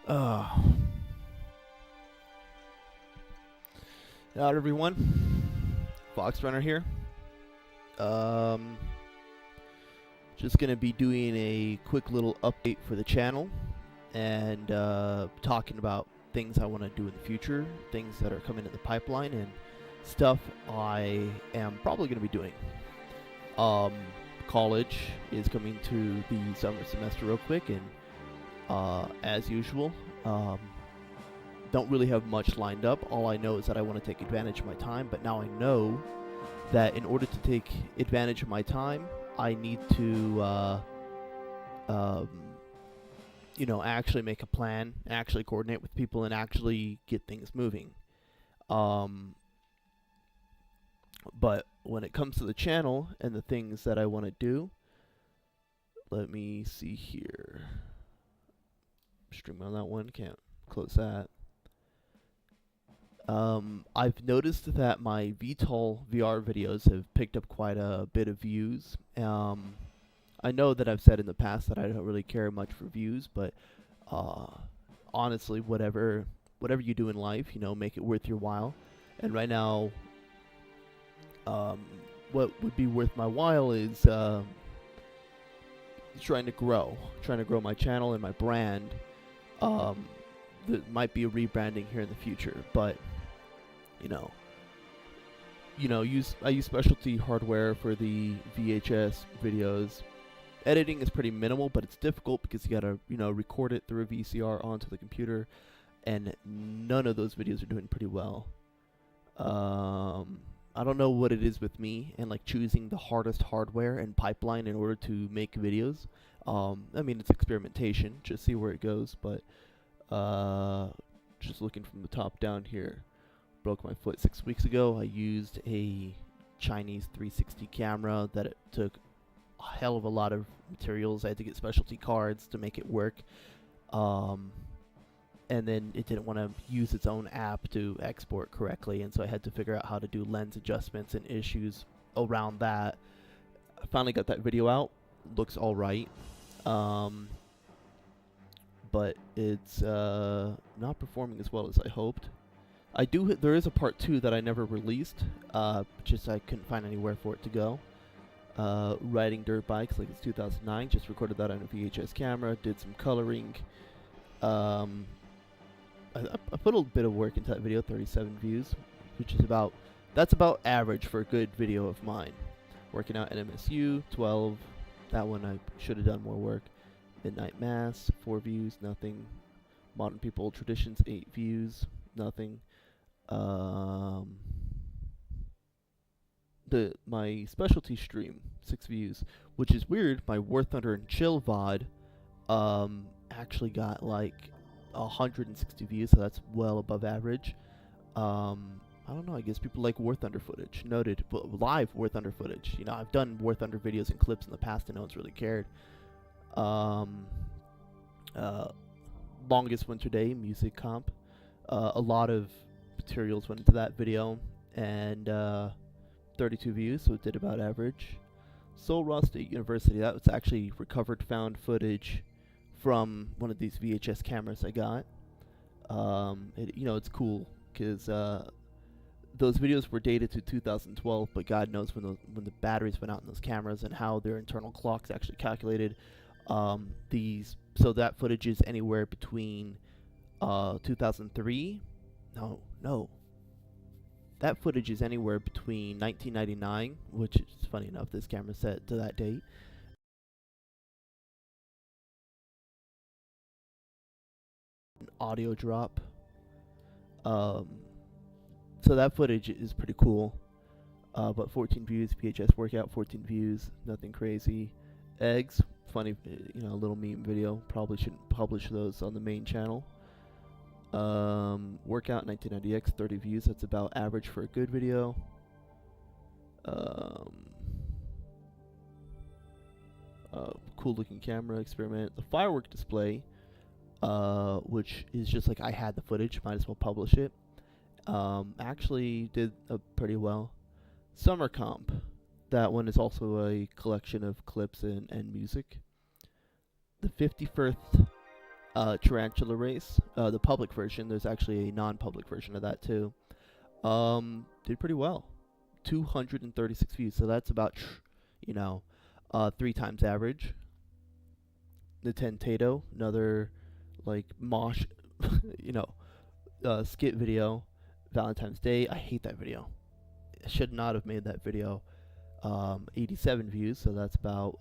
Uh, Out everyone, Fox Runner here. Um, just gonna be doing a quick little update for the channel and talking about things I want to do in the future, things that are coming in the pipeline, and stuff I am probably gonna be doing. Um, College is coming to the summer semester real quick, and as usual, um, don't really have much lined up. All I know is that I want to take advantage of my time, but now I know that in order to take advantage of my time, I need to, um, actually make a plan, actually coordinate with people, and actually get things moving. Um, but when it comes to the channel and the things that I want to do, let me see here. Stream on that one, can't close that. I've noticed that my VTOL VR videos have picked up quite a bit of views. I know that I've said in the past that I don't really care much for views, but uh, honestly, whatever you do in life, make it worth your while. And right now, what would be worth my while is trying to grow my channel and my brand. There might be a rebranding here in the future, but I use specialty hardware for the VHS videos. Editing is pretty minimal, but it's difficult because you gotta, record it through a VCR onto the computer, and none of those videos are doing pretty well. I don't know what it is with me and like choosing the hardest hardware and pipeline in order to make videos. I mean, it's experimentation, just see where it goes, but just looking from the top down here. Broke my foot 6 weeks ago. I used a Chinese 360 camera that it took a hell of a lot of materials. I had to get specialty cards to make it work. And then it didn't want to use its own app to export correctly, and so I had to figure out how to do lens adjustments and issues around that. I finally got that video out. Looks alright. But it's not performing as well as I hoped. There is a part 2 that I never released, just I couldn't find anywhere for it to go. Riding dirt bikes like it's 2009, just recorded that on a VHS camera, did some coloring. I put a bit of work into that video, 37 views, which is that's about average for a good video of mine. Working out at MSU, 12, that one I should have done more work. Midnight Mass, 4 views, nothing. Modern People Traditions, 8 views, nothing. My specialty stream, 6 views, which is weird. My War Thunder and Chill VOD actually got like 160 views, so that's well above average. I don't know, I guess people like War Thunder footage. Noted, but live War Thunder footage. I've done War Thunder videos and clips in the past and no one's really cared. Longest Winter Day music comp. A lot of materials went into that video, and 32 views, so it did about average. Soul Raw State University, that was actually recovered found footage from one of these VHS cameras I got. It's cool because those videos were dated to 2012, but God knows when the batteries went out in those cameras and how their internal clocks actually calculated. So that footage is anywhere between 2003. No. That footage is anywhere between 1999, which is funny enough, this camera's set to that date. An audio drop. So that footage is pretty cool. But 14 views, PHS workout, 14 views, nothing crazy. Eggs, funny, a little meme video. Probably shouldn't publish those on the main channel. Workout 1990X, 30 views. That's about average for a good video. Cool looking camera experiment. The firework display, which is just like I had the footage, might as well publish it. Actually did pretty well. Summer comp. That one is also a collection of clips and music. The 51st Tarantula Race, the public version. There's actually a non-public version of that too. Did pretty well. 236 views, so that's about, 3 times average. The Tentato, another like mosh, skit video. Valentine's Day, I hate that video. I should not have made that video. 87 views, so that's about,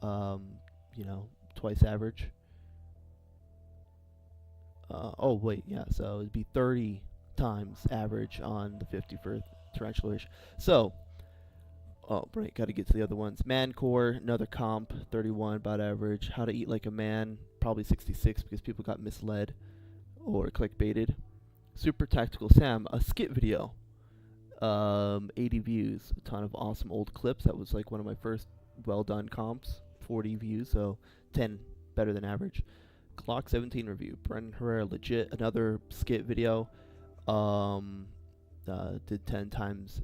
twice average. Oh wait, yeah, so it'd be 30 times average on the 50 for Tarantula Race. So, oh, right, got to get to the other ones. Mancore, another comp, 31 about average. How to Eat Like a Man, probably 66 because people got misled or clickbaited. Super Tactical Sam, a skit video, 80 views, a ton of awesome old clips. That was like one of my first well done comps, 40 views, so 10 better than average. Clock 17 review, Brendan Herrera, legit, another skit video, did 10 times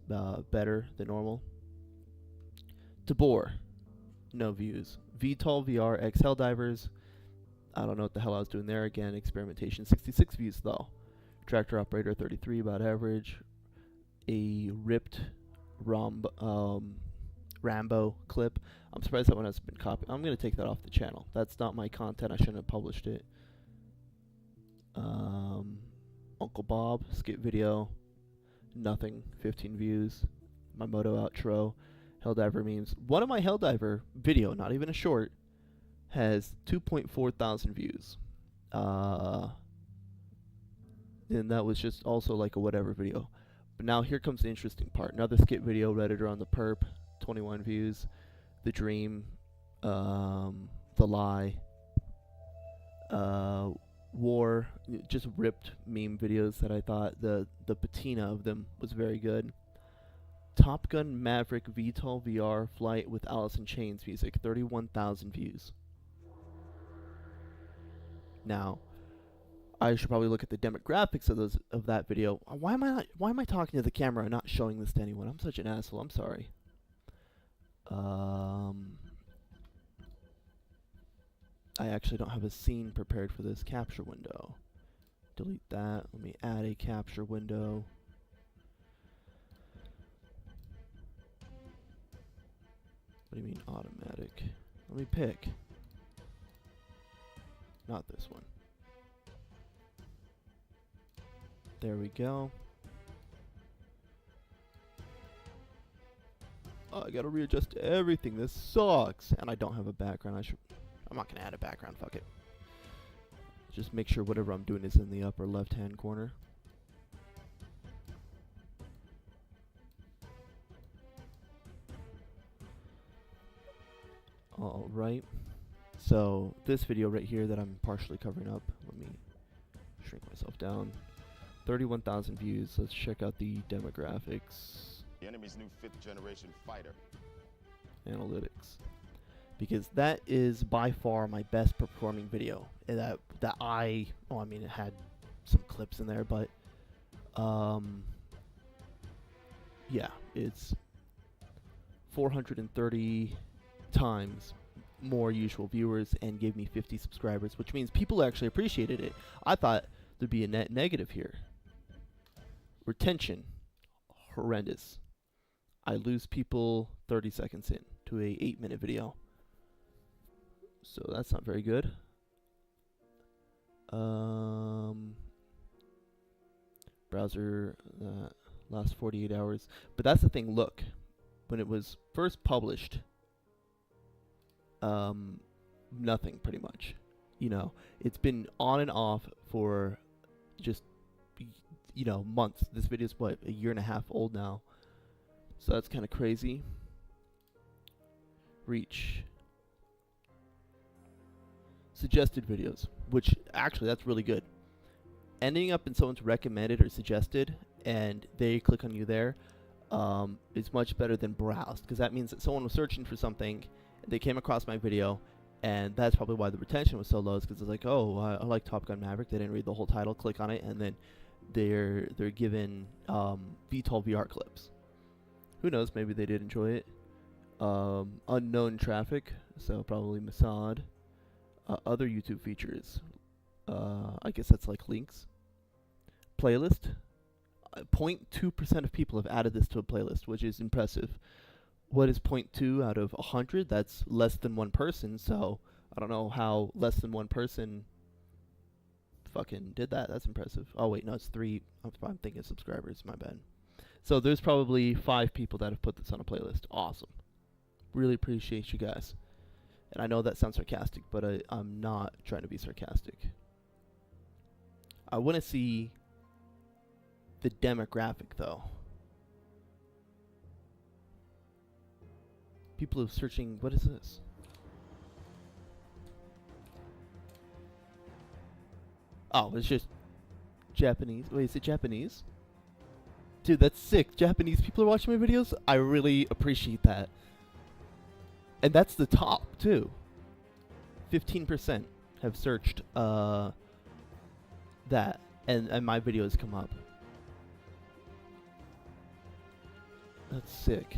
better than normal. Tabor, no views. VTOL VR X Helldivers, I don't know what the hell I was doing there. Again, experimentation, 66 views though. Tractor Operator, 33 about average. A ripped Rambo clip. I'm surprised that one hasn't been copied. I'm going to take that off the channel. That's not my content. I shouldn't have published it. Uncle Bob, skit video. Nothing. 15 views. My moto outro. Helldiver memes. One of my Helldiver video, not even a short, has 2.4 thousand views. And that was just also like a whatever video. But now here comes the interesting part. Another skit video, Redditor on the Perp, 21 views. The Dream, The Lie, War, just ripped meme videos that I thought the patina of them was very good. Top Gun Maverick VTOL VR flight with Alice in Chains music, 31,000 views. Now, I should probably look at the demographics of that video. Why am I talking to the camera and not showing this to anyone? I'm such an asshole. I'm sorry. I actually don't have a scene prepared for this capture window. Delete that. Let me add a capture window. What do you mean automatic? Let me pick. Not this one. There we go. Oh, I gotta readjust everything. This sucks. And I don't have a background. I'm not gonna add a background. Fuck it. Just make sure whatever I'm doing is in the upper left-hand corner. All right. So this video right here that I'm partially covering up. Let me shrink myself down. 31,000 views. Let's check out the demographics. The enemy's new 5th generation fighter. Analytics. Because that is by far my best performing video. And it had some clips in there, but yeah, it's 430 times more usual viewers and gave me 50 subscribers, which means people actually appreciated it. I thought there'd be a net negative here. Retention, horrendous. I lose people 30 seconds in to a 8-minute video. So that's not very good. Browser, last 48 hours. But that's the thing, look. When it was first published, nothing pretty much. You know, it's been on and off for just, months. This video is what, a year and a half old now. So that's kind of crazy. Reach. Suggested videos, which actually that's really good. Ending up in someone's recommended or suggested and they click on you there is much better than browsed, because that means that someone was searching for something, they came across my video, and that's probably why the retention was so low, is because it's like, oh, I like Top Gun Maverick, they didn't read the whole title, click on it, and then they're given VTOL VR clips. Who knows, maybe they did enjoy it. Unknown traffic, so probably Mossad. Other YouTube features. I guess that's like links. Playlist. 0.2% of people have added this to a playlist, which is impressive. What is 0.2 out of 100? That's less than one person, so I don't know how less than one person fucking did that. That's impressive. Oh, wait, no, it's 3. I'm thinking subscribers. My bad. So there's probably 5 people that have put this on a playlist. Awesome. Really appreciate you guys. And I know that sounds sarcastic, but I'm not trying to be sarcastic. I want to see the demographic, though. People are searching. What is this? Oh, it's just Japanese. Wait, is it Japanese? Dude, that's sick. Japanese people are watching my videos. I really appreciate that. And that's the top, too. 15% have searched that. And my videos come up. That's sick.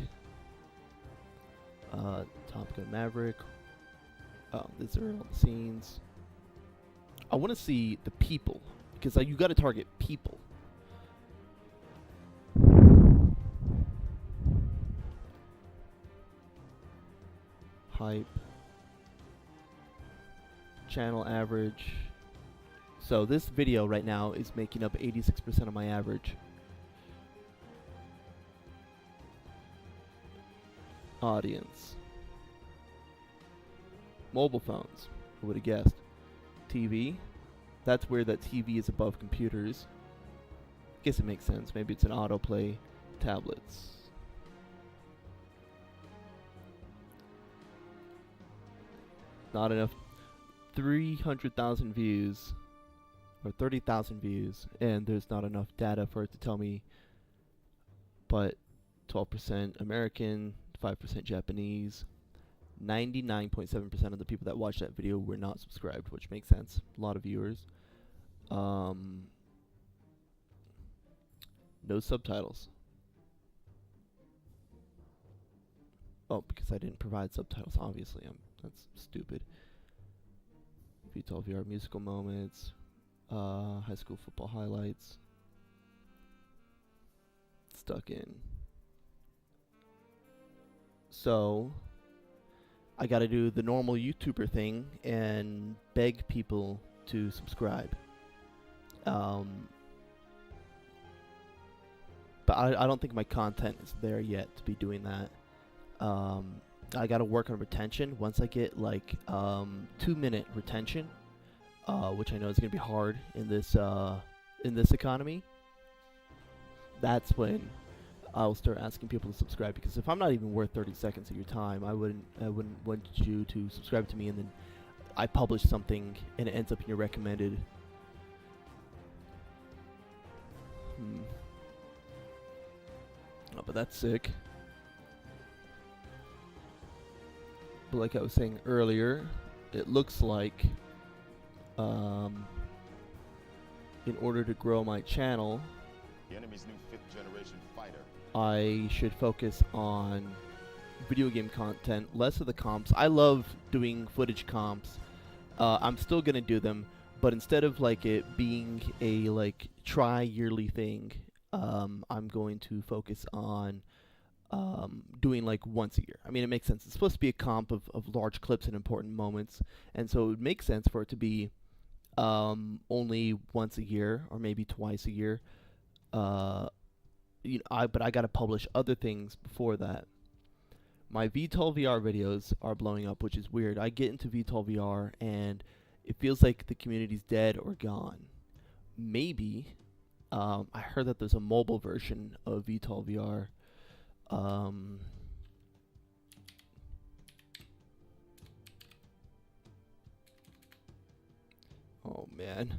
Top Gun Maverick. Oh, these are all the scenes. I want to see the people, because you got to target people. Hype. Channel average. So this video right now is making up 86% of my average. Audience. Mobile phones. Who would have guessed? TV. That's weird that TV is above computers. Guess it makes sense. Maybe it's an autoplay. Tablets. Not enough. 300,000 views. Or 30,000 views. And there's not enough data for it to tell me. But 12% American. 5% Japanese. 99.7% of the people that watched that video were not subscribed, which makes sense. A lot of viewers. No subtitles. Oh, because I didn't provide subtitles, obviously. That's stupid. VTOL VR musical moments. High school football highlights. Stuck in. So I gotta do the normal YouTuber thing and beg people to subscribe. But I don't think my content is there yet to be doing that. I gotta work on retention. Once I get like 2-minute retention, which I know is gonna be hard in this economy, that's when I'll start asking people to subscribe, because if I'm not even worth 30 seconds of your time, I wouldn't want you to subscribe to me, and then I publish something and it ends up in your recommended. Oh, but that's sick. But like I was saying earlier, it looks like in order to grow my channel, The enemy's new 5th generation fighter. I should focus on video game content, less of the comps. I love doing footage comps. I'm still gonna do them, but instead of like it being a like tri-yearly thing, I'm going to focus on doing like once a year. I mean, it makes sense. It's supposed to be a comp of large clips and important moments, and so it would make sense for it to be only once a year or maybe twice a year. But I gotta publish other things before that. My VTOL VR videos are blowing up, which is weird. I get into VTOL VR and it feels like the community's dead or gone. Maybe. I heard that there's a mobile version of VTOL VR. Oh man.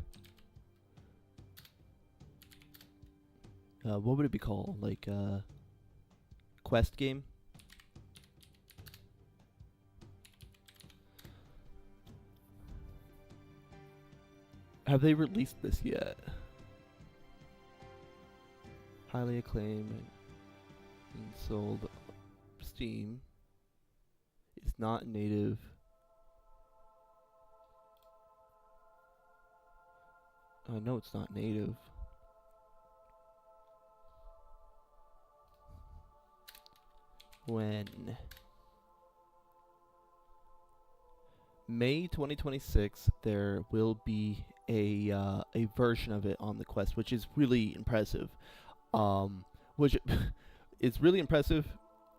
What would it be called? Like quest game? Have they released this yet? Highly acclaimed and sold Steam. It's not native. I know it's not native. When May 2026, there will be a version of it on the Quest, which is really impressive. Which is really impressive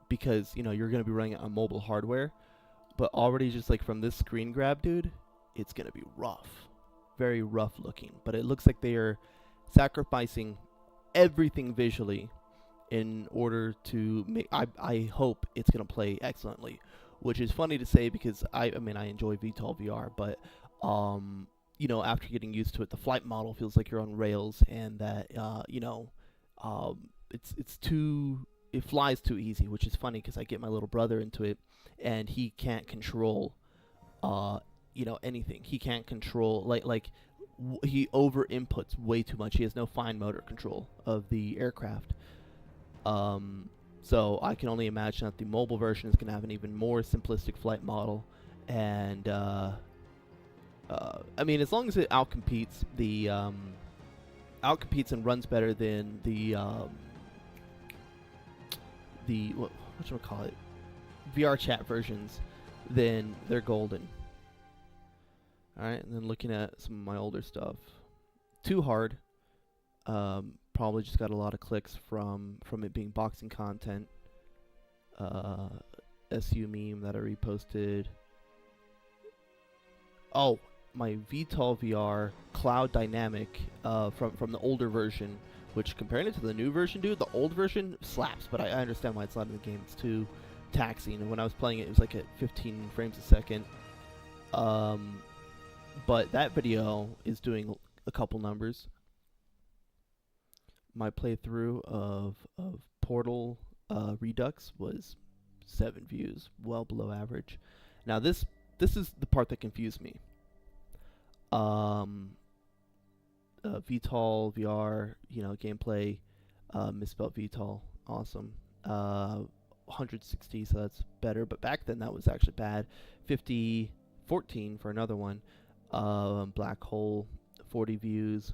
because you're gonna be running it on mobile hardware, but already just like from this screen grab, dude, it's gonna be rough, very rough looking. But it looks like they are sacrificing everything visually in order to make. I hope it's gonna play excellently, which is funny to say because I mean I enjoy VTOL VR, but after getting used to it, the flight model feels like you're on rails, and that it's too, it flies too easy, which is funny because I get my little brother into it, and he can't control anything. He can't control he over inputs way too much. He has no fine motor control of the aircraft. So I can only imagine that the mobile version is going to have an even more simplistic flight model, and I mean, as long as it outcompetes and runs better than the what should I call it, VR chat versions, then they're golden. All right, and then looking at some of my older stuff, Too Hard. Probably just got a lot of clicks from it being boxing content. SU meme that I reposted. Oh, my VTOL VR Cloud Dynamic from the older version, which comparing it to the new version, dude, the old version slaps, but I understand why it's not in the game. It's too taxing, and when I was playing it, it was like at 15 frames a second. But that video is doing a couple numbers. My playthrough of Portal Redux was 7 views, well below average. Now this is the part that confused me. VTOL VR, gameplay, misspelled VTOL, awesome. 160, so that's better, but back then that was actually bad. 14 for another one. Black Hole, 40 views.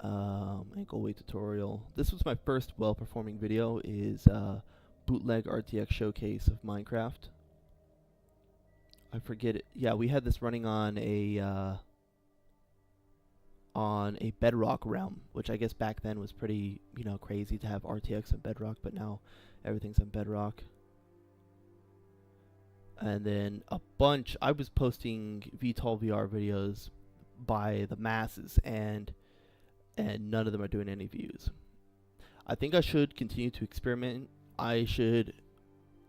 Ankle weight tutorial. This was my first well-performing video. Is bootleg RTX showcase of Minecraft. I forget it. Yeah, we had this running on a Bedrock realm, which I guess back then was pretty crazy to have RTX and Bedrock, but now everything's on Bedrock. And then a bunch. I was posting VTOL VR videos by the masses, and none of them are doing any views. I think I should continue to experiment. I should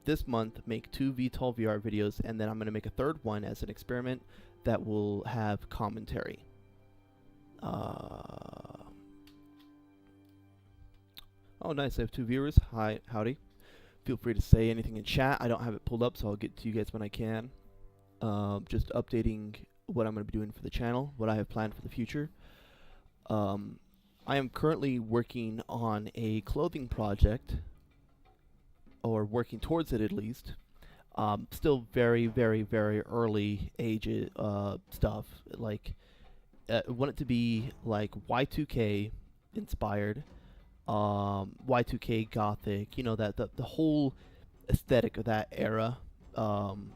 this month make 2 VTOL VR videos, and then I'm going to make a third one as an experiment that will have commentary. Oh, nice. I have 2 viewers. Hi, howdy. Feel free to say anything in chat. I don't have it pulled up, so I'll get to you guys when I can. Just updating what I'm going to be doing for the channel, what I have planned for the future. I am currently working on a clothing project, or working towards it at least. Still very, very, very early age stuff. Like, I want it to be like Y2K inspired, Y2K gothic. That the whole aesthetic of that era. And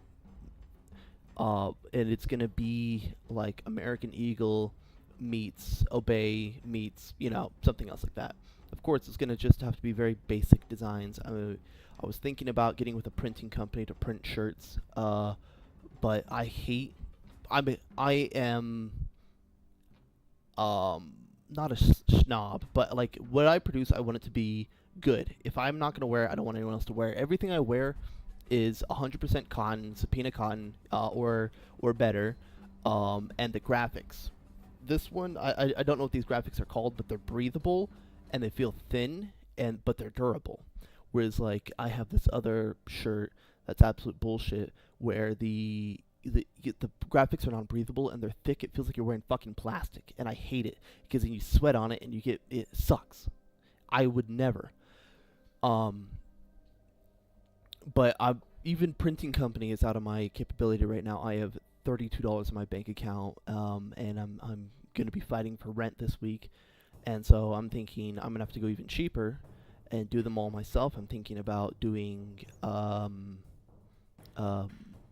it's gonna be like American Eagle meets Obey meets something else like that. Of course, it's gonna just have to be very basic designs. I was thinking about getting with a printing company to print shirts, but I am not a snob, but like what I produce, I want it to be good. If I'm not gonna wear it, I don't want anyone else to wear it. Everything I wear is 100% cotton, subpoena cotton, or better, and the graphics. This one, I don't know what these graphics are called, but they're breathable and they feel thin, but they're durable. Whereas like I have this other shirt that's absolute bullshit, where the graphics are non-breathable and they're thick. It feels like you're wearing fucking plastic, and I hate it because then you sweat on it and it sucks. I would never. But even printing company is out of my capability right now. I have $32 in my bank account, and I'm going to be fighting for rent this week, and so I'm thinking I'm going to have to go even cheaper and do them all myself. I'm thinking about doing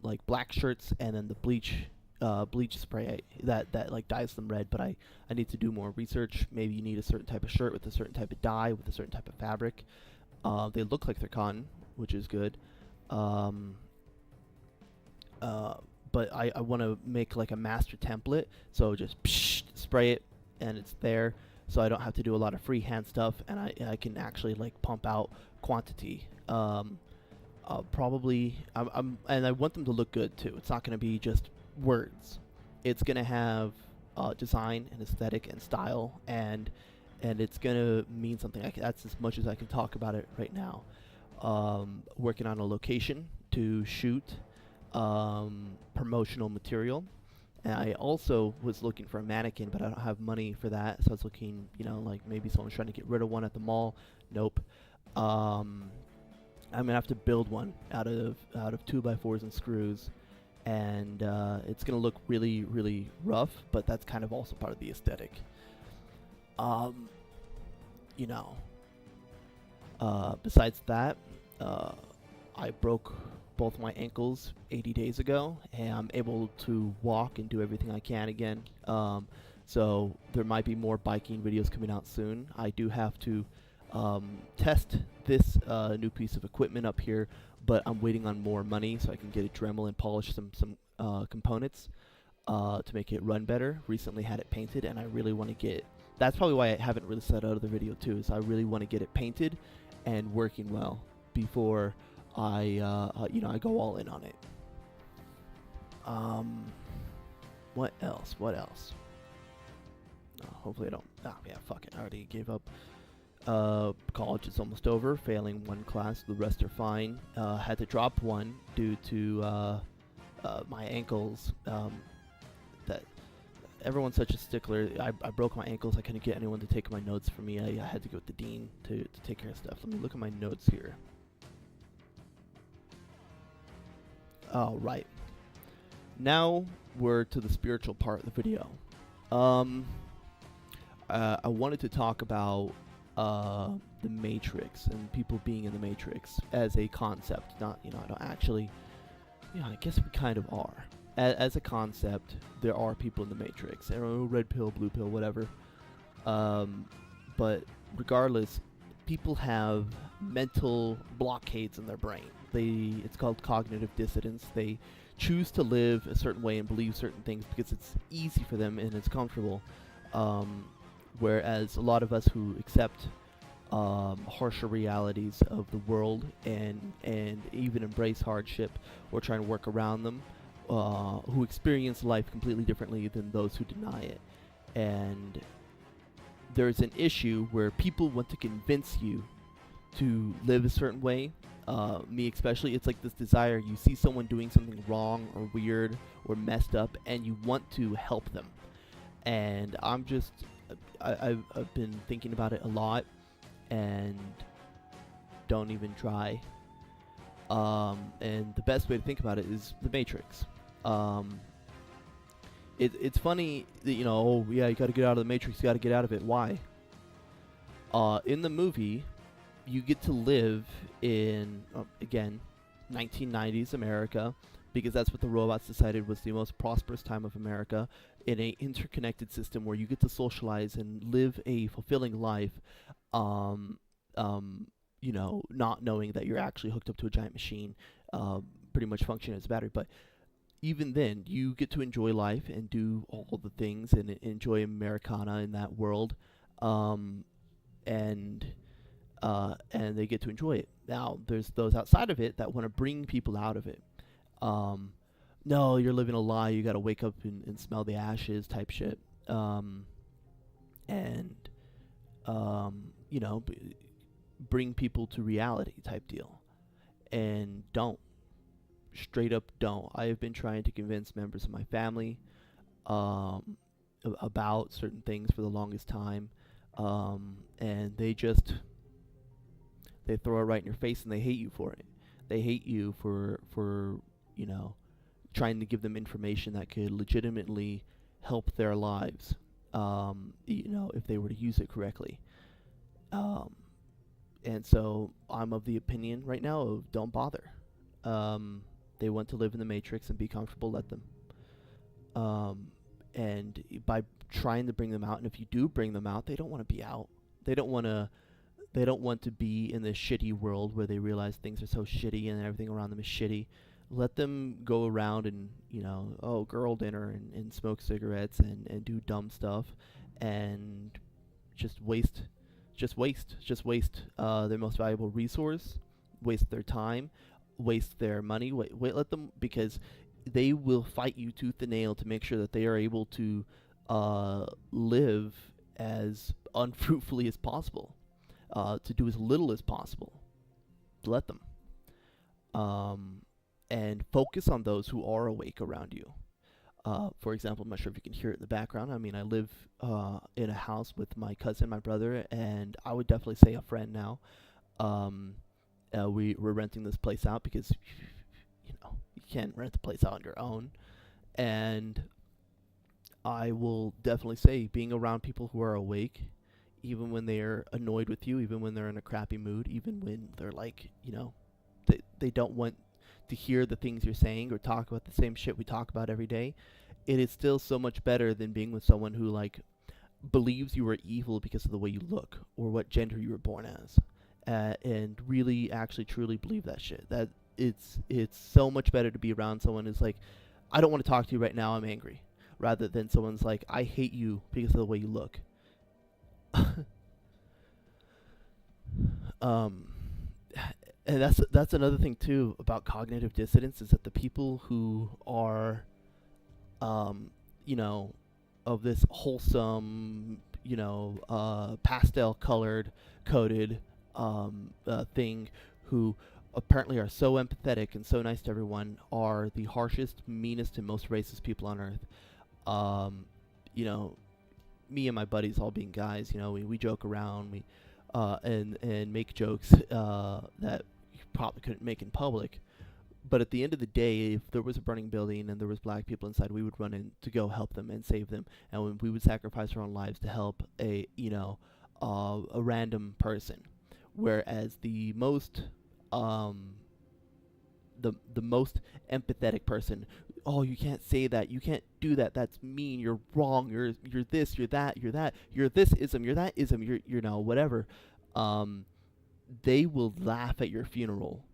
like black shirts and then the bleach spray that like dyes them red. But I need to do more research. Maybe you need a certain type of shirt with a certain type of dye with a certain type of fabric. They look like they're cotton, which is good. But I want to make like a master template, so just spray it and it's there, so I don't have to do a lot of freehand stuff, and I can actually like pump out quantity. Probably and I want them to look good too. It's not going to be just words. It's going to have design and aesthetic and style, and it's going to mean something. That's as much as I can talk about it right now. Working on a location to shoot promotional material, and I also was looking for a mannequin, but I don't have money for that, so I was looking, like maybe someone's trying to get rid of one at the mall. Nope. I'm gonna have to build one out of 2x4s and screws, and it's gonna look really, really rough, but that's kind of also part of the aesthetic. Besides that, I broke both my ankles 80 days ago, and I'm able to walk and do everything I can again. So there might be more biking videos coming out soon. I do have to test this new piece of equipment up here, but I'm waiting on more money so I can get a Dremel and polish some components to make it run better. Recently had it painted, and I really want to get. That's probably why I haven't really said out of the video too. Is I really want to get it painted and working well before I go all in on it. What else? Hopefully I don't. Fuck it. I already gave up. College is almost over. Failing one class. The rest are fine. Had to drop one due to my ankles. That everyone's such a stickler. I broke my ankles. I couldn't get anyone to take my notes for me. I had to go with the dean to take care of stuff. Let me look at my notes here. All right. Now we're to the spiritual part of the video. I wanted to talk about the Matrix and people being in the Matrix as a concept. Not, I don't actually. I guess we kind of are. As a concept, there are people in the Matrix. Red pill, blue pill, whatever. But regardless, people have mental blockades in their brain. It's called cognitive dissonance. They choose to live a certain way and believe certain things because it's easy for them and it's comfortable. Whereas a lot of us who accept harsher realities of the world and even embrace hardship or try and work around them, who experience life completely differently than those who deny it. And there's an issue where people want to convince you to live a certain way. Me especially, it's like this desire. You see someone doing something wrong or weird or messed up, and you want to help them. And I've been thinking about it a lot, and don't even try. And the best way to think about it is the Matrix. It's funny that, you got to get out of the Matrix, you got to get out of it. Why? In the movie, you get to live in, again, 1990s America, because that's what the robots decided was the most prosperous time of America, in a interconnected system where you get to socialize and live a fulfilling life, not knowing that you're actually hooked up to a giant machine, pretty much functioning as a battery. But even then, you get to enjoy life and do all the things and enjoy Americana in that world, and they get to enjoy it. Now, there's those outside of it that want to bring people out of it. No, you're living a lie. You got to wake up and smell the ashes type shit. Bring people to reality type deal. And don't. Straight up don't. I have been trying to convince members of my family about certain things for the longest time. And they throw it right in your face, and they hate you for it. They hate you for trying to give them information that could legitimately help their lives. if they were to use it correctly. Um, and so I'm of the opinion right now of don't bother. They want to live in the matrix and be comfortable, let them. And by trying to bring them out, and if you do bring them out, they don't want to be out. They don't want to. They don't want to be in this shitty world where they realize things are so shitty and everything around them is shitty. Let them go around and, girl dinner and smoke cigarettes and do dumb stuff and just waste their most valuable resource, waste their time, waste their money. Let them, because they will fight you tooth and nail to make sure that they are able to live as unfruitfully as possible, to do as little as possible. Let them. And focus on those who are awake around you. For example, I'm not sure if you can hear it in the background. I mean, I live in a house with my cousin, my brother, and I would definitely say a friend now. We're renting this place out because, you can't rent the place out on your own. And I will definitely say being around people who are awake, even when they're annoyed with you, even when they're in a crappy mood, even when they're like, they don't want to hear the things you're saying or talk about the same shit we talk about every day, it is still so much better than being with someone who believes you are evil because of the way you look or what gender you were born as, and really actually truly believe that shit. That it's so much better to be around someone who's like, I don't want to talk to you right now, I'm angry, rather than someone's like, I hate you because of the way you look. And that's another thing too about cognitive dissonance, is that the people who are, of this wholesome, pastel coded thing, who apparently are so empathetic and so nice to everyone, are the harshest, meanest, and most racist people on earth. Me and my buddies, all being guys, we joke around, and make jokes that you probably couldn't make in public. But at the end of the day, if there was a burning building and there was black people inside, we would run in to go help them and save them, and we would sacrifice our own lives to help a random person. Whereas the most the most empathetic person, oh, you can't say that, you can't do that, that's mean, you're wrong, you're this, you're that, you're this ism, you're that ism, you're whatever. They will laugh at your funeral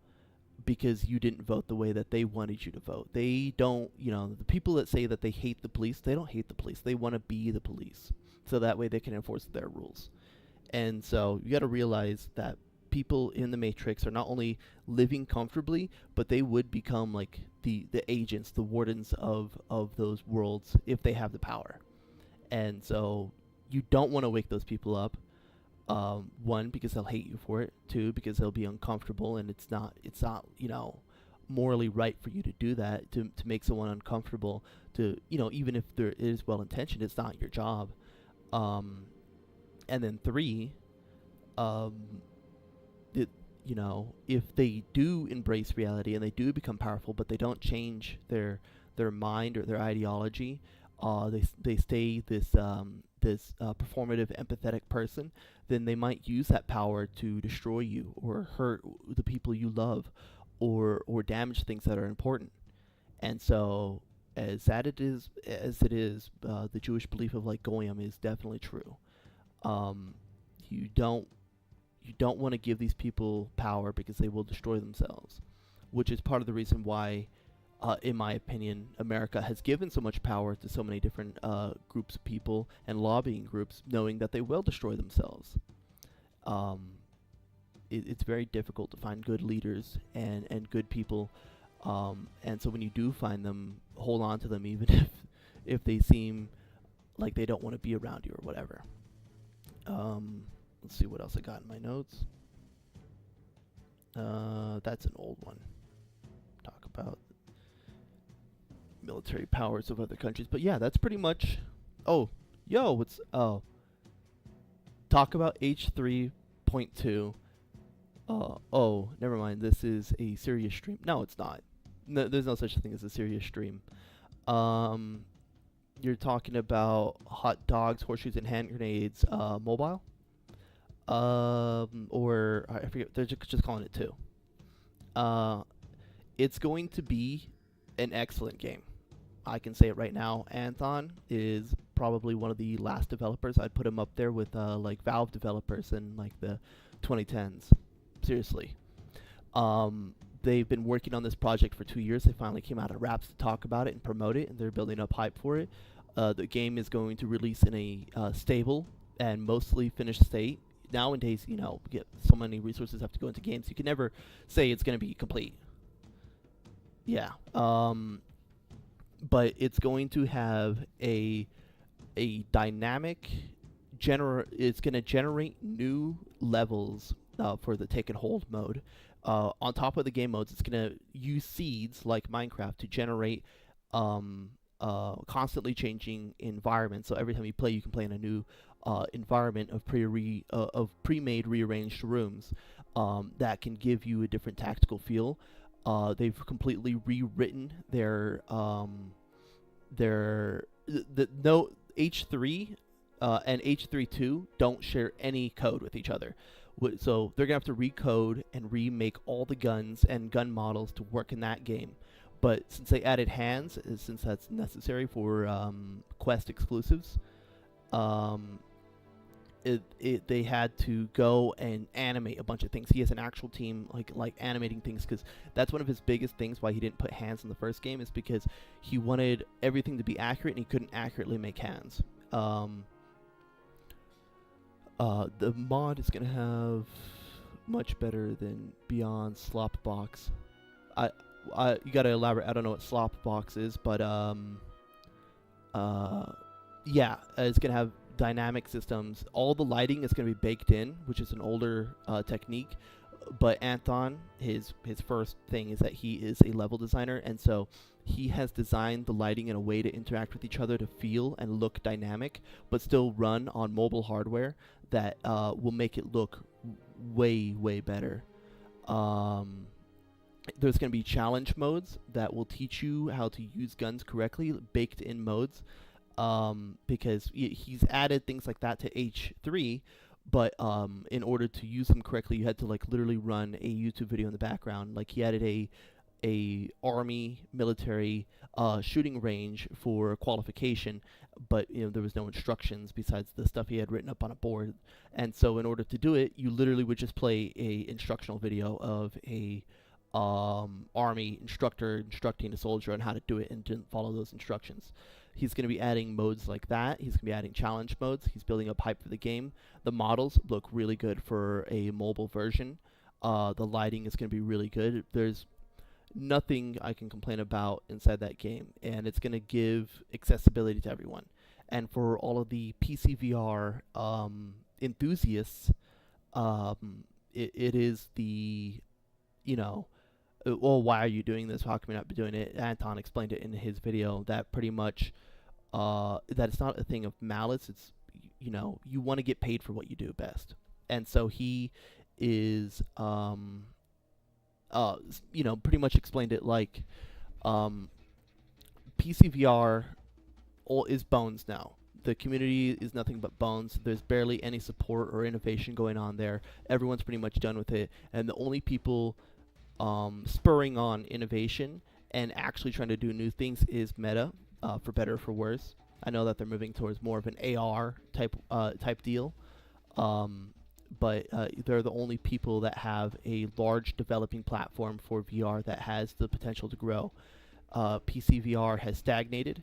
because you didn't vote the way that they wanted you to vote. They don't, the people that say that they hate the police, they don't hate the police, they want to be the police, so that way they can enforce their rules. And so you got to realize that people in the Matrix are not only living comfortably, but they would become like the agents, the wardens of those worlds if they have the power. And so you don't want to wake those people up. One, because they'll hate you for it. Two, because they'll be uncomfortable, and it's not morally right for you to do that, to make someone uncomfortable, to even if there is well intentioned, it's not your job. And then three, if they do embrace reality and they do become powerful, but they don't change their mind or their ideology, they stay this performative, empathetic person, then they might use that power to destroy you or hurt the people you love, or damage things that are important. And so, as sad it is, the Jewish belief of like goyim is definitely true. You don't want to give these people power because they will destroy themselves, which is part of the reason why, in my opinion, America has given so much power to so many different groups of people and lobbying groups, knowing that they will destroy themselves. It's very difficult to find good leaders and good people, and so when you do find them, hold on to them, even if they seem like they don't want to be around you or whatever. Let's see what else I got in my notes. That's an old one. Talk about military powers of other countries. But yeah, that's pretty much... Oh, talk about H3.2. Oh, never mind. This is a serious stream. No, it's not. No, there's no such thing as a serious stream. You're talking about hot dogs, horseshoes, and hand grenades mobile? Or I forget, they're just calling it 2. Uh, it's going to be an excellent game. I can say it right now. Anton is probably one of the last developers. I'd put him up there with like Valve developers in like the 2010s. Seriously. They've been working on this project for 2 years. They finally came out of wraps to talk about it and promote it, and they're building up hype for it. The game is going to release in a stable and mostly finished state. Nowadays, get so many resources have to go into games. You can never say it's going to be complete. Yeah. But it's going to have a dynamic it's going to generate new levels for the take and hold mode. On top of the game modes, it's going to use seeds like Minecraft to generate constantly changing environments. So every time you play, you can play in a new environment of pre-made rearranged rooms that can give you a different tactical feel. They've completely rewritten their no H3 and H3.2 don't share any code with each other. So they're going to have to recode and remake all the guns and gun models to work in that game. But since they added hands, since that's necessary for Quest exclusives, they had to go and animate a bunch of things. He has an actual team like animating things, because that's one of his biggest things why he didn't put hands in the first game, is because he wanted everything to be accurate and he couldn't accurately make hands. The mod is gonna have much better than Beyond Slopbox. You gotta elaborate. I don't know what Slopbox is, but yeah, it's gonna have dynamic systems. All the lighting is going to be baked in, which is an older technique. But Anton, his first thing is that he is a level designer, and so he has designed the lighting in a way to interact with each other to feel and look dynamic, but still run on mobile hardware that will make it look way better. There's going to be challenge modes that will teach you how to use guns correctly, baked in modes. Because he's added things like that to H3, but in order to use them correctly, you had to literally run a YouTube video in the background. Like, he added a army military shooting range for qualification, but there was no instructions besides the stuff he had written up on a board. And so in order to do it, you literally would just play a instructional video of a army instructor instructing a soldier on how to do it, and didn't follow those instructions. He's going to be adding modes like that. He's going to be adding challenge modes. He's building up hype for the game. The models look really good for a mobile version. The lighting is going to be really good. There's nothing I can complain about inside that game, and it's going to give accessibility to everyone. And for all of the PC VR enthusiasts, it is the, well, why are you doing this? How come you're not doing it? Anton explained it in his video that pretty much that it's not a thing of malice. It's, you want to get paid for what you do best. And so he is, pretty much explained it like PC VR is bones now. The community is nothing but bones. There's barely any support or innovation going on there. Everyone's pretty much done with it. And the only people spurring on innovation and actually trying to do new things is Meta, for better or for worse. I know that they're moving towards more of an AR type deal, but they're the only people that have a large developing platform for VR that has the potential to grow. PC VR has stagnated.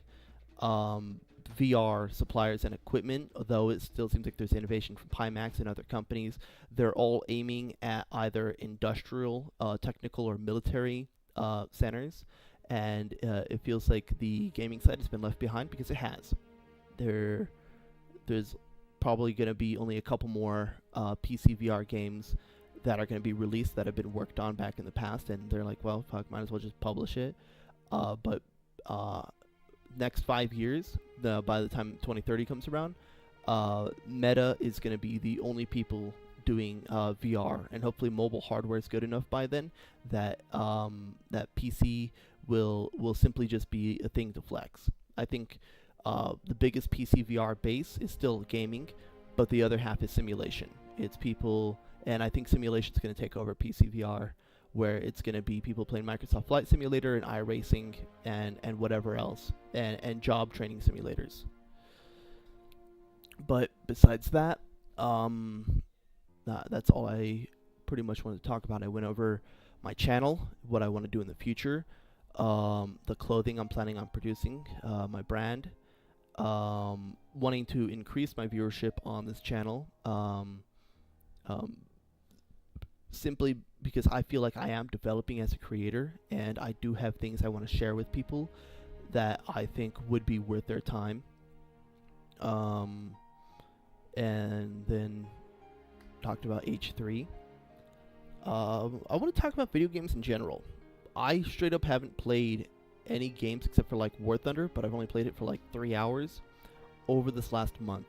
VR suppliers and equipment, although it still seems like there's innovation from Pimax and other companies, they're all aiming at either industrial, technical, or military centers, and it feels like the gaming side has been left behind, because it has. There's probably going to be only a couple more PC VR games that are going to be released that have been worked on back in the past, and they're like, well, fuck, might as well just publish it. But next 5 years, by the time 2030 comes around, Meta is going to be the only people doing VR, and hopefully mobile hardware is good enough by then that that PC will simply just be a thing to flex. I think The biggest PC VR base is still gaming, but the other half is simulation. It's people, and I think simulation is going to take over PC VR, where it's going to be people playing Microsoft Flight Simulator and iRacing and whatever else, and job training simulators. But besides that, that's all I pretty much wanted to talk about. I went over my channel, what I want to do in the future, the clothing I'm planning on producing, my brand, wanting to increase my viewership on this channel, simply because I feel like I am developing as a creator, and I do have things I want to share with people that I think would be worth their time. And then talked about H3. I want to talk about video games in general. I straight up haven't played any games except for like War Thunder, but I've only played it for like 3 hours over this last month.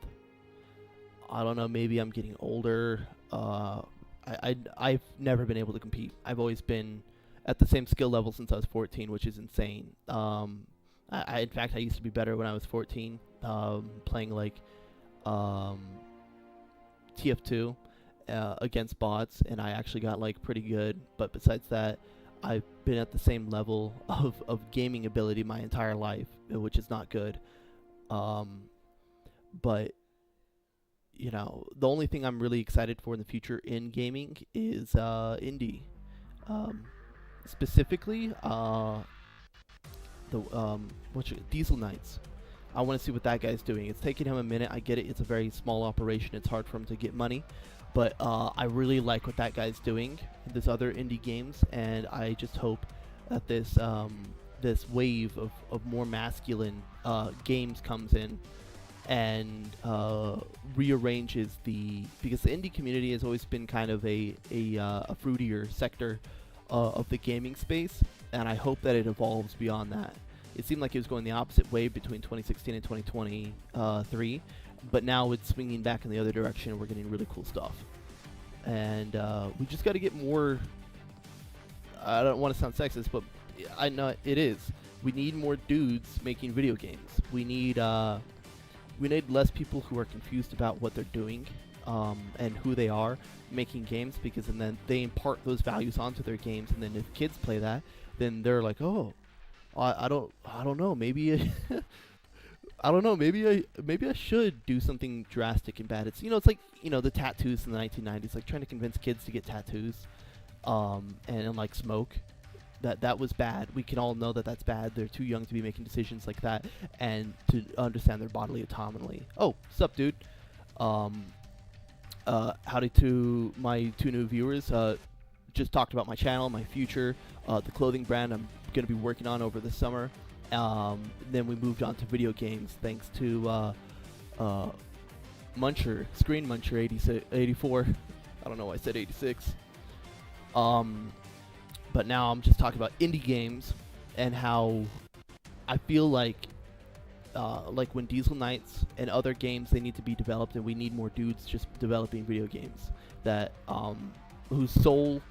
I don't know, maybe I'm getting older. I've never been able to compete. I've always been at the same skill level since I was 14, which is insane. In fact, I used to be better when I was 14, playing like TF2 against bots, and I actually got like pretty good. But besides that, I've been at the same level of gaming ability my entire life, which is not good. But you know, the only thing I'm really excited for in the future in gaming is indie. Specifically, Diesel Knights. I want to see what that guy's doing. It's taking him a minute. I get it. It's a very small operation. It's hard for him to get money. But I really like what that guy's doing in this other indie games, and I just hope that this wave of more masculine games comes in and rearranges because the indie community has always been kind of a fruitier sector of the gaming space, and I hope that it evolves beyond that. It seemed like it was going the opposite way between 2016 and 2023, but now it's swinging back in the other direction, and we're getting really cool stuff. And we just got to get more. I don't want to sound sexist, but I know it is. We need more dudes making video games. We need less people who are confused about what they're doing and who they are making games, because and then they impart those values onto their games, and then if kids play that, then they're like, oh, I don't know, maybe I don't know, maybe I should do something drastic and bad. It's it's like the tattoos in the 1990s, like trying to convince kids to get tattoos, and like smoke. That was bad. We can all know that that's bad. They're too young to be making decisions like that and to understand their bodily autonomy. Oh, sup, dude? Howdy to my 2 new viewers. Just talked about my channel, my future, the clothing brand I'm going to be working on over the summer. Then we moved on to video games thanks to Muncher, Screen Muncher 84. I don't know why I said 86. But now I'm just talking about indie games and how I feel like when Diesel Knights and other games, they need to be developed, and we need more dudes just developing video games that whose sole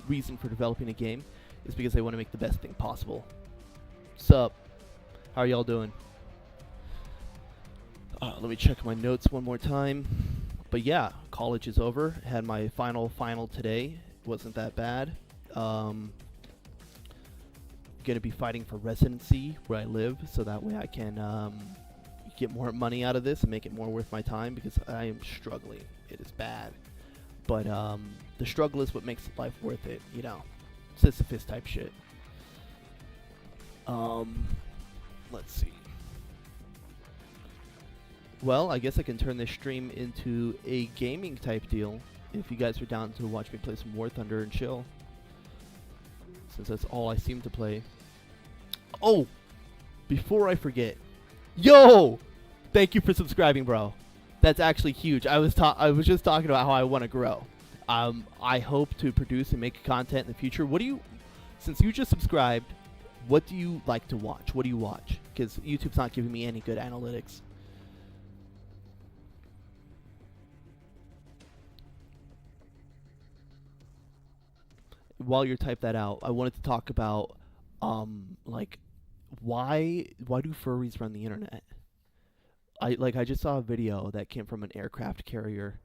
reason for developing a game is because they want to make the best thing possible. Sup? How are y'all doing? Let me check my notes one more time. But yeah, college is over. Had my final today. Wasn't that bad. Gonna be fighting for residency where I live, so that way I can get more money out of this and make it more worth my time, because I am struggling. It is bad, but the struggle is what makes life worth it. Sisyphus type shit. Let's see. Well, I guess I can turn this stream into a gaming type deal if you guys are down to watch me play some War Thunder and chill, since that's all I seem to play. Oh, before I forget, yo, thank you for subscribing, bro. That's actually huge. I was just talking about how I want to grow. I hope to produce and make content in the future. Since you just subscribed, what do you like to watch? What do you watch? Because YouTube's not giving me any good analytics. While you type that out, I wanted to talk about like why do furries run the internet? I just saw a video that came from an aircraft carrier,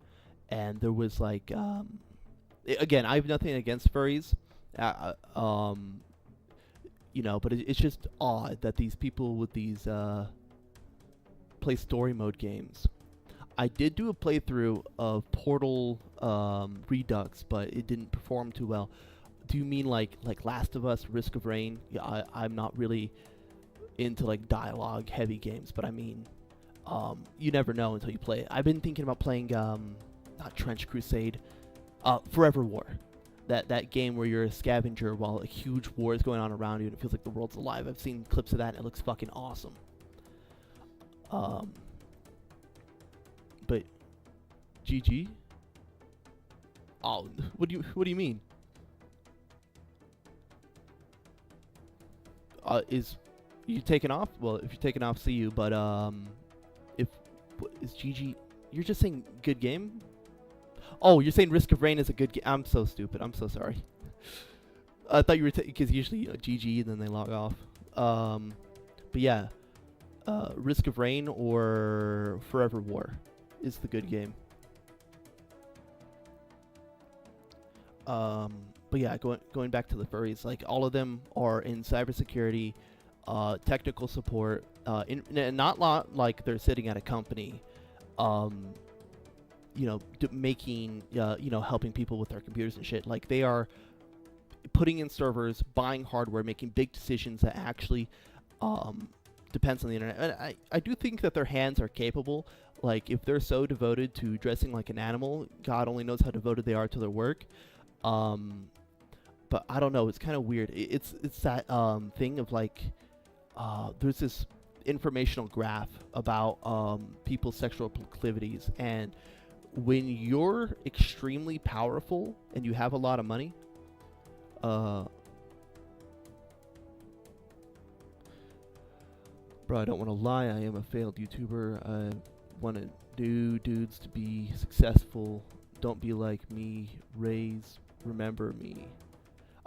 and there was like again, I have nothing against furries, but it's just odd that these people with these play story mode games. I did do a playthrough of Portal Redux, but it didn't perform too well. Do you mean like Last of Us, Risk of Rain? Yeah, I'm not really into like dialogue heavy games, but I mean, you never know until you play it. I've been thinking about playing not Trench Crusade, Forever War. That game where you're a scavenger while a huge war is going on around you and it feels like the world's alive. I've seen clips of that and it looks fucking awesome. But GG? Oh, what do you mean? Is you taking off? Well, if you're taking off, see you. But if is GG? You're just saying good game? Oh, you're saying Risk of Rain is a good game. I'm so stupid. I'm so sorry. I thought you were because usually GG and then they log off. But yeah, Risk of Rain or Forever War is the good game. But yeah, going back to the furries, like all of them are in cybersecurity, technical support, not like they're sitting at a company, making, helping people with their computers and shit. Like they are putting in servers, buying hardware, making big decisions that actually depends on the internet. And I do think that their hands are capable. Like if they're so devoted to dressing like an animal, God only knows how devoted they are to their work. But I don't know. It's kind of weird. It's that thing of like there's this informational graph about people's sexual proclivities, and when you're extremely powerful and you have a lot of money, bro, I don't want to lie. I am a failed YouTuber. I want new dudes to be successful. Don't be like me. Remember me.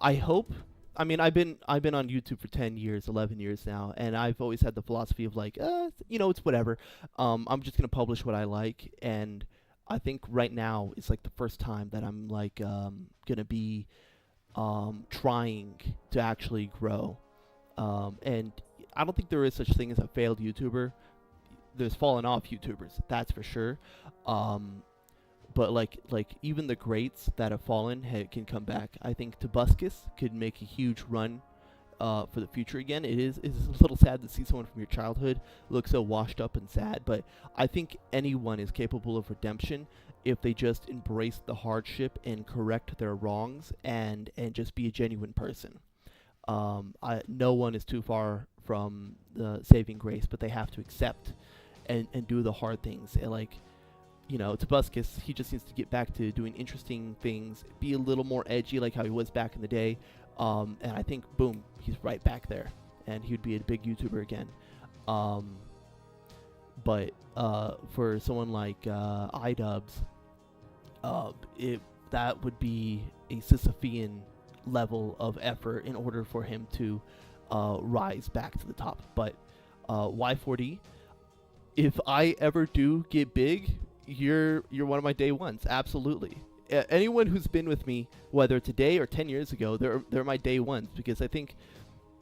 I hope. I mean, I've been on YouTube for 10 years, 11 years now, and I've always had the philosophy of like, it's whatever. I'm just gonna publish what I like, and I think right now it's like the first time that I'm like gonna be trying to actually grow, and I don't think there is such thing as a failed YouTuber. There's fallen off YouTubers, that's for sure. But like even the greats that have fallen can come back. I think Tobuscus could make a huge run for the future again. It's a little sad to see someone from your childhood look so washed up and sad, but I think anyone is capable of redemption if they just embrace the hardship and correct their wrongs and just be a genuine person. No one is too far from the saving grace, but they have to accept and do the hard things. And like, Tobuscus, he just needs to get back to doing interesting things, be a little more edgy like how he was back in the day. And I think, boom, he's right back there. And he would be a big YouTuber again. But for someone like iDubbbz, that would be a Sisyphean level of effort in order for him to rise back to the top. But Y4D, if I ever do get big, you're one of my day ones, absolutely. Anyone who's been with me, whether today or 10 years ago, they're my day ones, because I think,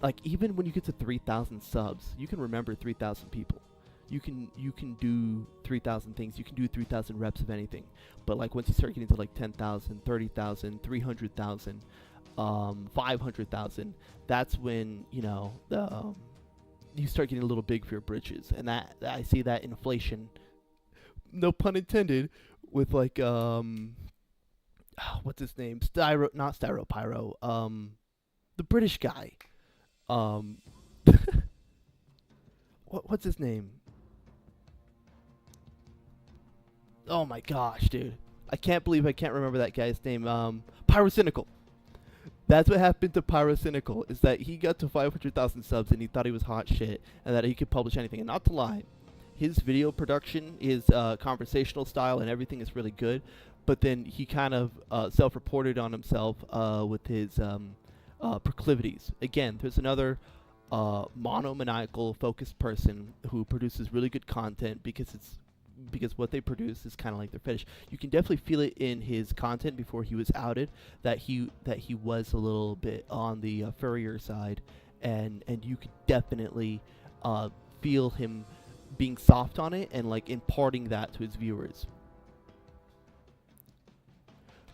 like, even when you get to 3,000 subs, you can remember 3,000 people. You can do 3,000 things. You can do 3,000 reps of anything. But like once you start getting to like 10,000, 30,000, 300,000, 500,000, that's when you start getting a little big for your britches, and that I see that inflation. No pun intended, with like what's his name? Not Styropyro. The British guy. What's his name? Oh my gosh, dude. I can't believe I can't remember that guy's name. Pyrocynical. That's what happened to Pyrocynical, is that he got to 500,000 subs and he thought he was hot shit and that he could publish anything. And not to lie, his video production is conversational style and everything is really good, but then he kind of self-reported on himself with his proclivities. Again, there's another monomaniacal focused person who produces really good content because what they produce is kind of like their fetish. You can definitely feel it in his content before he was outed that he was a little bit on the furrier side, and you could definitely feel him being soft on it and like imparting that to his viewers.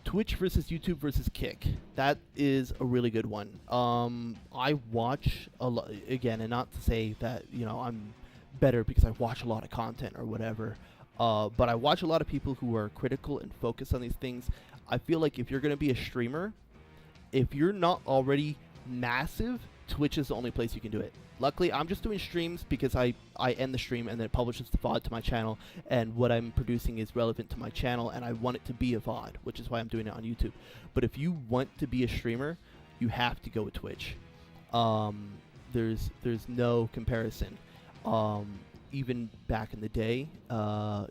Twitch versus YouTube versus Kick. That is a really good one. I watch a lot again, and not to say that I'm better because I watch a lot of content or whatever. But I watch a lot of people who are critical and focused on these things. I feel like if you're going to be a streamer, if you're not already massive, Twitch is the only place you can do it. Luckily, I'm just doing streams because I end the stream and then it publishes the VOD to my channel, and what I'm producing is relevant to my channel, and I want it to be a VOD, which is why I'm doing it on YouTube. But if you want to be a streamer, you have to go with Twitch. There's no comparison. Even back in the day,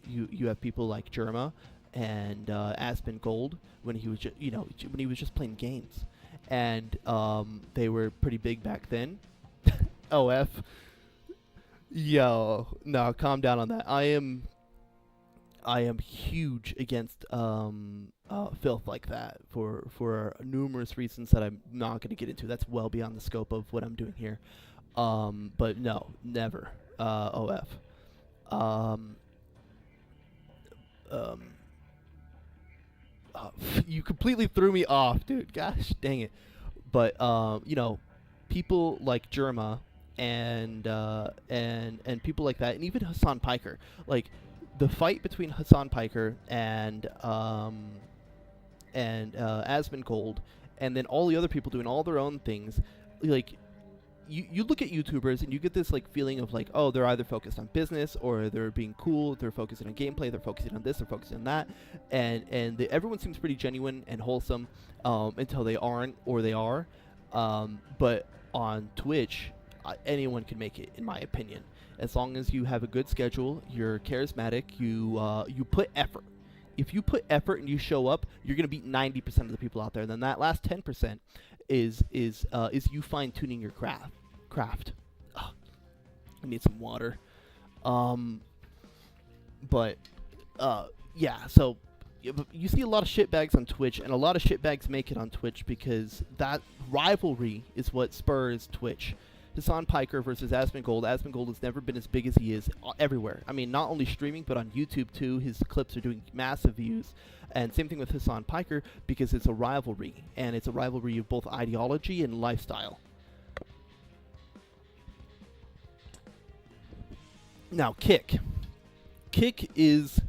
you have people like Germa and Aspen Gold when he was when he was just playing games, and they were pretty big back then. OF. Yo, no, calm down on that. I am huge against filth like that for numerous reasons that I'm not going to get into. That's well beyond the scope of what I'm doing here. But no, never. OF. You completely threw me off, dude. Gosh, dang it. But people like Germa and people like that, and even Hassan Piker, like the fight between Hassan Piker and Aspen Gold, and then all the other people doing all their own things, like you look at YouTubers and you get this like feeling of like, oh, they're either focused on business or they're being cool, they're focusing on gameplay, they're focusing on this, they're focusing on that, and everyone seems pretty genuine and wholesome until they aren't, or they are. But on Twitch, anyone can make it, in my opinion. As long as you have a good schedule, you're charismatic, you put effort. If you put effort and you show up, you're gonna beat 90% of the people out there. And then that last 10% is you fine tuning your craft. I need some water. Yeah. So you see a lot of shitbags on Twitch, and a lot of shitbags make it on Twitch because that rivalry is what spurs Twitch. Hassan Piker versus Aspen Gold. Aspen Gold has never been as big as he is everywhere. I mean, not only streaming, but on YouTube too. His clips are doing massive views. And same thing with Hassan Piker, because it's a rivalry. And it's a rivalry of both ideology and lifestyle. Now, Kick. Kick is,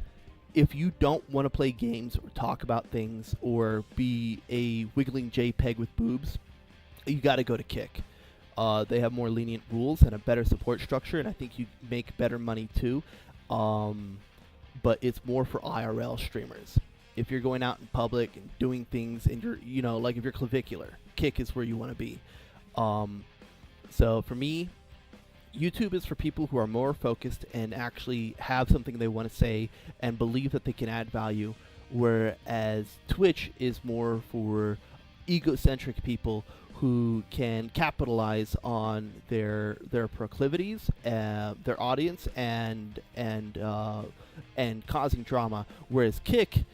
if you don't want to play games or talk about things or be a wiggling JPEG with boobs, you got to go to Kick. They have more lenient rules and a better support structure, and I think you make better money too. But it's more for IRL streamers. If you're going out in public and doing things, and you're, like if you're clavicular, Kick is where you want to be. So for me, YouTube is for people who are more focused and actually have something they want to say and believe that they can add value, whereas Twitch is more for egocentric people who can capitalize on their proclivities, their audience, and causing drama. Whereas Kick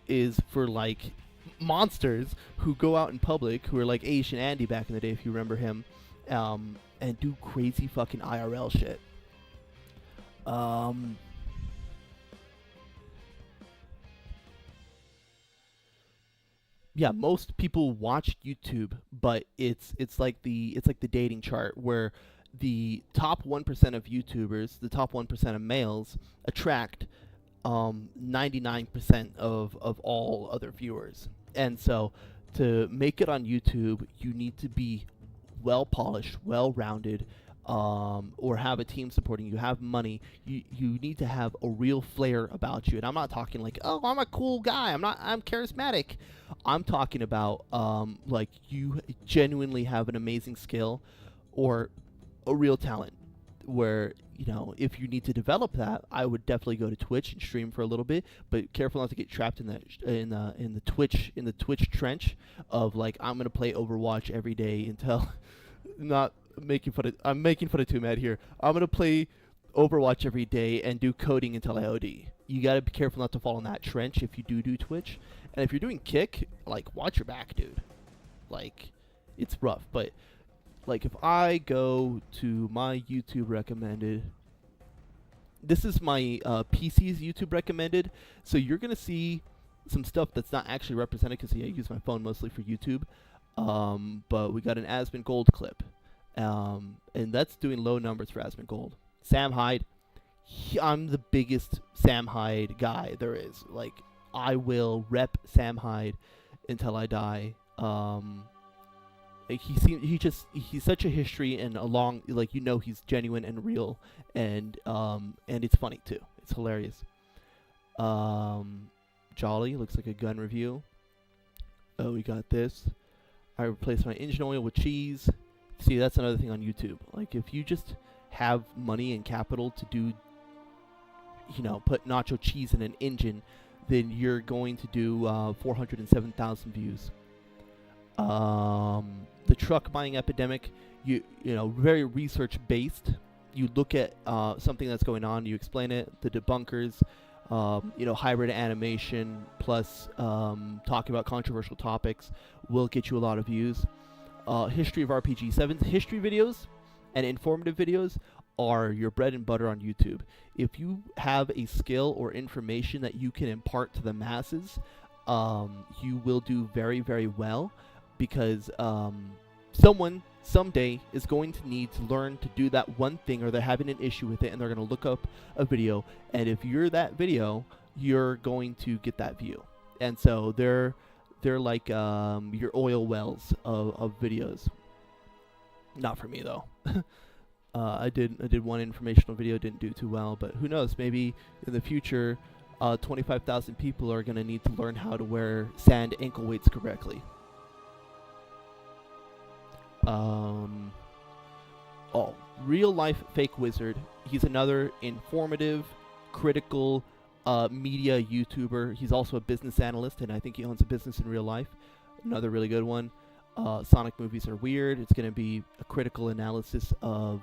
is for like monsters who go out in public, who are like Asian Andy back in the day, if you remember him, and do crazy fucking IRL shit. Yeah, most people watch YouTube, but it's like the dating chart where the top 1% of YouTubers, the top 1% of males, attract 99% of all other viewers. And so to make it on YouTube, you need to be well polished, well rounded, or have a team supporting you, have money. You need to have a real flair about you. And I'm not talking like, oh, I'm a cool guy, I'm charismatic. I'm talking about like you genuinely have an amazing skill or a real talent, where if you need to develop that, I would definitely go to Twitch and stream for a little bit, but careful not to get trapped in that in the Twitch trench of like, I'm gonna play Overwatch every day until not I'm making fun of Too Mad here. I'm gonna play Overwatch every day and do coding until I OD. You gotta be careful not to fall in that trench if you do Twitch. And if you're doing Kick, like, watch your back, dude. Like, it's rough. But like, if I go to my YouTube recommended, this is my PC's YouTube recommended. So you're gonna see some stuff that's not actually represented because I use my phone mostly for YouTube. But we got an Asmon Gold clip. And that's doing low numbers for Asmon Gold. Sam Hyde, I'm the biggest Sam Hyde guy there is. Like, I will rep Sam Hyde until I die. Like, he's such a history and like, you know, he's genuine and real, and it's funny too. It's hilarious. Jolly looks like a gun review. Oh, we got this. I replaced my engine oil with cheese. See, that's another thing on YouTube. Like, if you just have money and capital to do, you know, put nacho cheese in an engine, then you're going to do 407,000 views. The truck buying epidemic, you know, very research based. You look at something that's going on, you explain it. The debunkers, you know, hybrid animation plus talking about controversial topics will get you a lot of views. History of RPG 7's history videos and informative videos are your bread and butter on YouTube. If you have a skill or information that you can impart to the masses, you will do very, very well, because someone someday is going to need to learn to do that one thing, or they're having an issue with it, and they're going to look up a video, and if you're that video, you're going to get that view. And so they're like your oil wells of videos. Not for me though. I did one informational video, didn't do too well, but who knows, maybe in the future 25,000 people are going to need to learn how to wear sand ankle weights correctly. Real life fake wizard. He's another informative, critical media YouTuber. He's also a business analyst, and I think he owns a business in real life. Another really good one. Sonic movies are weird. It's going to be a critical analysis of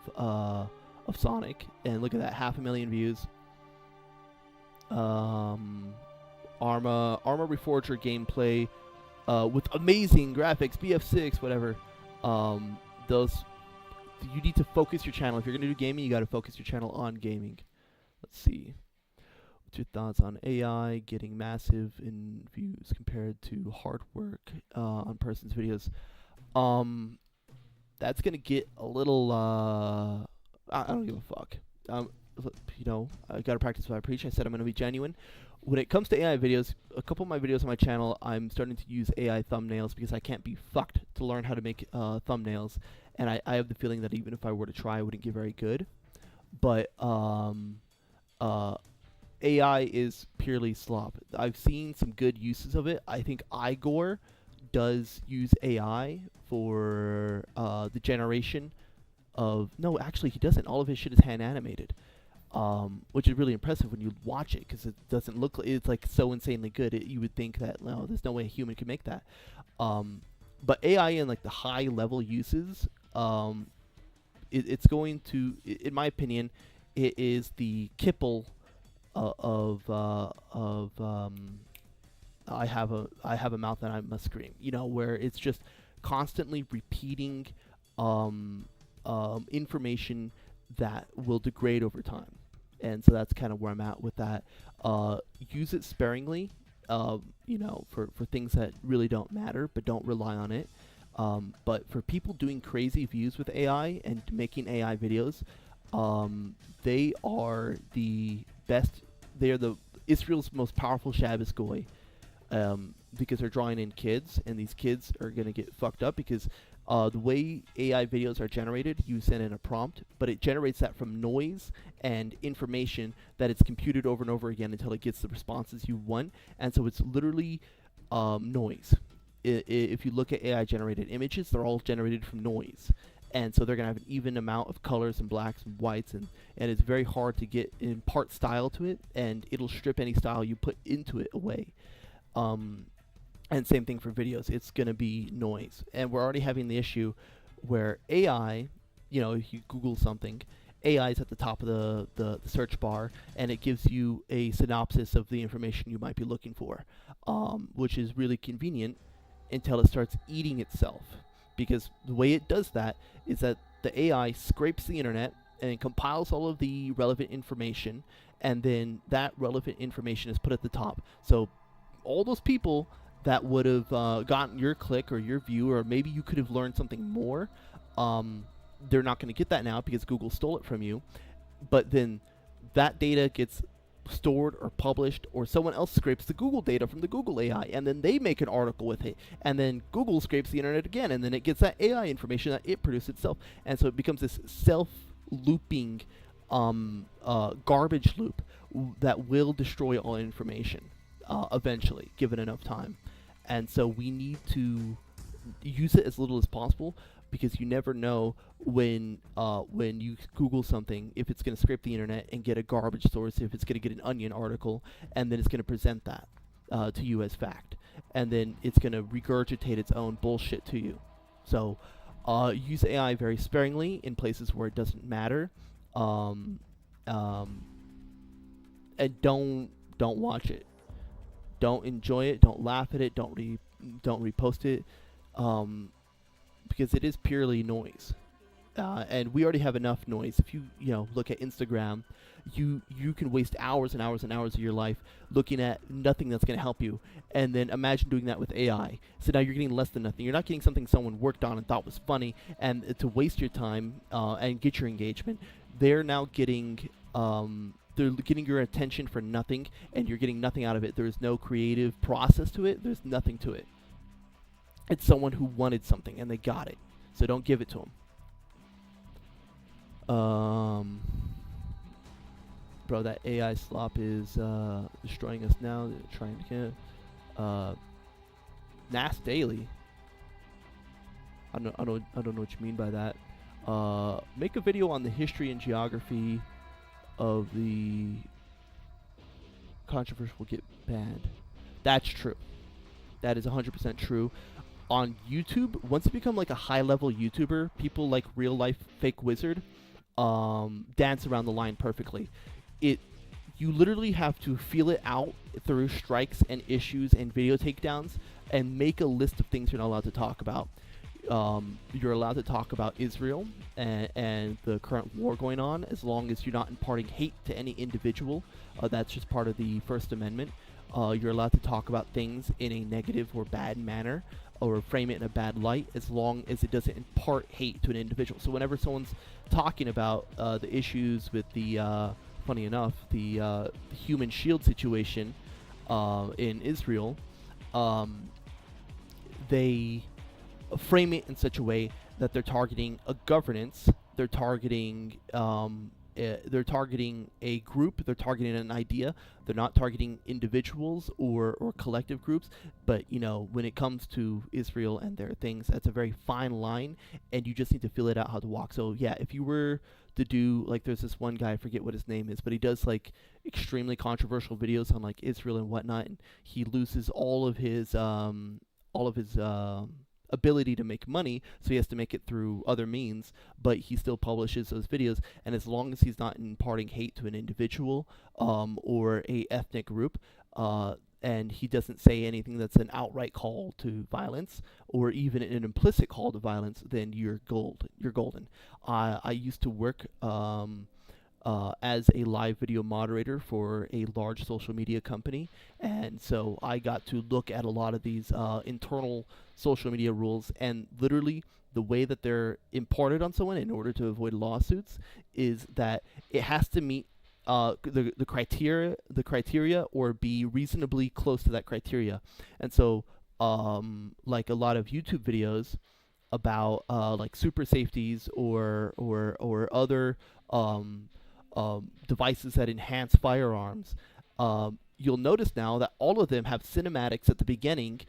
Sonic, and look at that, 500,000 views. Arma Reforger gameplay with amazing graphics, BF6, whatever. Those, you need to focus your channel. If you're going to do gaming, you got to focus your channel on gaming. Let's see. What's your thoughts on AI getting massive in views compared to hard work on person's videos? That's going to get a little, I don't give a fuck. You know, I got to practice what I preach. I said I'm going to be genuine. When it comes to AI videos, a couple of my videos on my channel, I'm starting to use AI thumbnails because I can't be fucked to learn how to make thumbnails. And I have the feeling that even if I were to try, I wouldn't get very good. But AI is purely slop. I've seen some good uses of it. I think Igor does use AI for the generation of... No, actually, he doesn't. All of his shit is hand animated. Which is really impressive when you watch it, because it doesn't look like it's like so insanely good. You would think that, no, there's no way a human can make that. But AI in like the high level uses, it's going to, in my opinion, it is the Kipple of I have a mouth and I must scream. You know, where it's just constantly repeating information that will degrade over time. And so that's kind of where I'm at with that. Use it sparingly, you know, for things that really don't matter, but don't rely on it. But for people doing crazy views with AI and making AI videos, they are the best. They are Israel's most powerful Shabbos goy, because they're drawing in kids, and these kids are going to get fucked up because the way AI videos are generated, you send in a prompt, but it generates that from noise and information that it's computed over and over again until it gets the responses you want. And so it's literally noise. If you look at AI generated images, they're all generated from noise. And so they're going to have an even amount of colors and blacks and whites, and it's very hard to impart style to it, and it'll strip any style you put into it away. And same thing for videos. It's going to be noise. And we're already having the issue where AI, if you Google something, AI is at the top of the search bar, and it gives you a synopsis of the information you might be looking for, which is really convenient until it starts eating itself. Because the way it does that is that the AI scrapes the internet and compiles all of the relevant information, and then that relevant information is put at the top. So all those people that would have gotten your click or your view, or maybe you could have learned something more, they're not going to get that now because Google stole it from you. But then that data gets stored or published, or someone else scrapes the Google data from the Google AI, and then they make an article with it, and then Google scrapes the internet again, and then it gets that AI information that it produced itself, and so it becomes this self-looping garbage loop that will destroy all information eventually, given enough time. And so we need to use it as little as possible, because you never know when you Google something, if it's going to scrape the internet and get a garbage source, if it's going to get an Onion article, and then it's going to present that to you as fact, and then it's going to regurgitate its own bullshit to you. So use AI very sparingly in places where it doesn't matter, and don't watch it. Don't enjoy it. Don't laugh at it. Don't repost it. Because it is purely noise, and we already have enough noise. If you look at Instagram, you can waste hours and hours and hours of your life looking at nothing that's going to help you, and then imagine doing that with AI. So now you're getting less than nothing. You're not getting something someone worked on and thought was funny, and to waste your time and get your engagement. They're now getting your attention for nothing, and you're getting nothing out of it. There's no creative process to it. There's nothing to it. It's someone who wanted something and they got it, so don't give it to them. Bro, that AI slop is destroying us now. They're trying to get NAS Daily. I don't know what you mean by that. Make a video on the history and geography of the controversial will get banned. That's true. That is 100% true. On YouTube, once you become like a high-level YouTuber, people like Real Life Fake Wizard dance around the line perfectly. You literally have to feel it out through strikes and issues and video takedowns, and make a list of things you're not allowed to talk about. You're allowed to talk about Israel and the current war going on, as long as you're not imparting hate to any individual. That's just part of the First Amendment. You're allowed to talk about things in a negative or bad manner, or frame it in a bad light, as long as it doesn't impart hate to an individual. So whenever someone's talking about the issues with the, funny enough, the human shield situation in Israel, they frame it in such a way that they're targeting a governance, they're targeting a group, they're targeting an idea. They're not targeting individuals or collective groups. But when it comes to Israel and their things, that's a very fine line, and you just need to feel it out how to walk. So yeah, if you were to do, like, there's this one guy, I forget what his name is, but he does like extremely controversial videos on like Israel and whatnot, and he loses all of his ability to make money, so he has to make it through other means, but he still publishes those videos. And as long as he's not imparting hate to an individual or a ethnic group, and he doesn't say anything that's an outright call to violence or even an implicit call to violence, then you're golden. I used to work as a live video moderator for a large social media company, and so I got to look at a lot of these internal social media rules, and literally the way that they're imparted on someone in order to avoid lawsuits is that it has to meet the criteria or be reasonably close to that criteria. And so like a lot of YouTube videos about like super safeties or other devices that enhance firearms, you'll notice now that all of them have cinematics at the beginning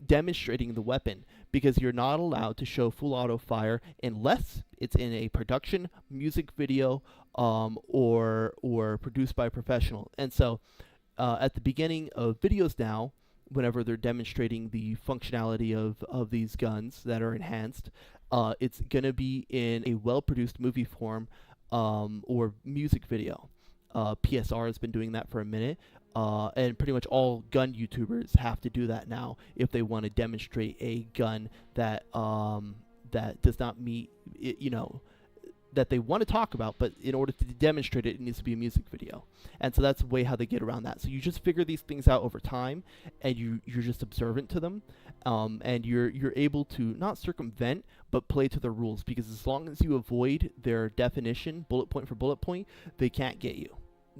demonstrating the weapon, because you're not allowed to show full auto fire unless it's in a production music video or produced by a professional. And so at the beginning of videos now, whenever they're demonstrating the functionality of these guns that are enhanced, it's gonna be in a well-produced movie form, or music video. PSR has been doing that for a minute, and pretty much all gun YouTubers have to do that now if they want to demonstrate a gun that that does not meet, that they want to talk about, but in order to demonstrate it, it needs to be a music video. And so that's the way how they get around that. So you just figure these things out over time, and you're just observant to them, and you're able to not circumvent, but play to their rules, because as long as you avoid their definition, bullet point for bullet point, they can't get you.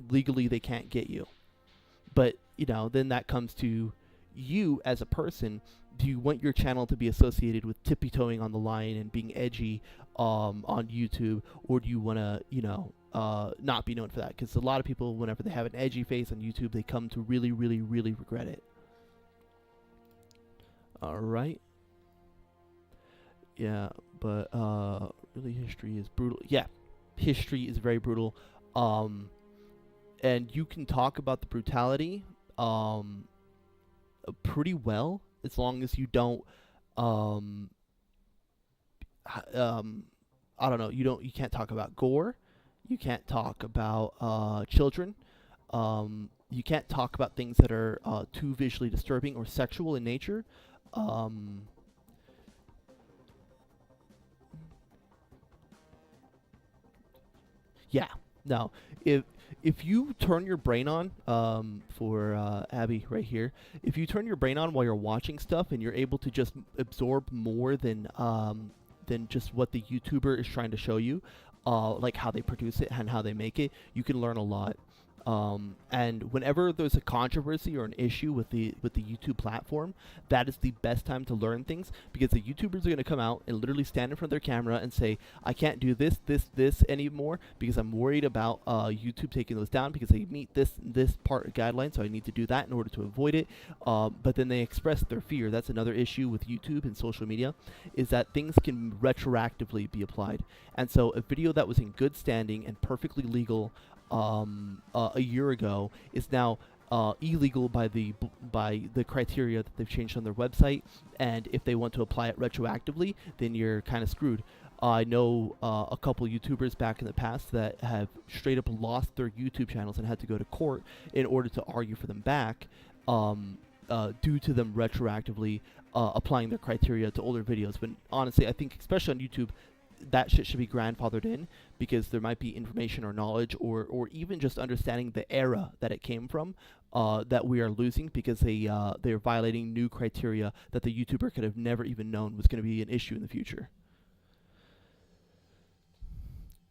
Legally, they can't get you. But, then that comes to you as a person. Do you want your channel to be associated with tippy-toeing on the line and being edgy on YouTube, or do you want to, not be known for that? Because a lot of people, whenever they have an edgy face on YouTube, they come to really, really, really regret it. All right. Yeah, but really, history is brutal. Yeah, history is very brutal. And you can talk about the brutality pretty well, as long as you don't I don't know, you can't talk about gore, you can't talk about children, you can't talk about things that are too visually disturbing or sexual in nature. Yeah, no, if you turn your brain on, for Abby right here, if you turn your brain on while you're watching stuff and you're able to just absorb more than just what the YouTuber is trying to show you, like how they produce it and how they make it, you can learn a lot. And whenever there's a controversy or an issue with the YouTube platform, that is the best time to learn things, because the YouTubers are going to come out and literally stand in front of their camera and say, I can't do this anymore because I'm worried about YouTube taking those down because they meet this part of guidelines, so I need to do that in order to avoid it. But then they express their fear. That's another issue with YouTube and social media, is that things can retroactively be applied. And so a video that was in good standing and perfectly legal a year ago is now illegal by the criteria that they've changed on their website, and if they want to apply it retroactively, then you're kind of screwed. I know a couple YouTubers back in the past that have straight up lost their YouTube channels and had to go to court in order to argue for them back, due to them retroactively applying their criteria to older videos. But honestly, I think especially on YouTube, that shit should be grandfathered in, because there might be information or knowledge or even just understanding the era that it came from that we are losing, because they're violating new criteria that the YouTuber could have never even known was going to be an issue in the future.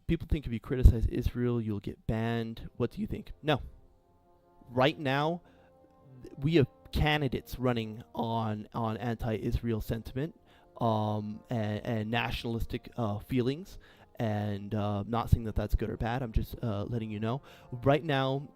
People think if you criticize Israel, you'll get banned. What do you think? No. Right now, we have candidates running on anti-Israel sentiment, and nationalistic feelings, and not saying that that's good or bad. I'm just letting you know. Right now,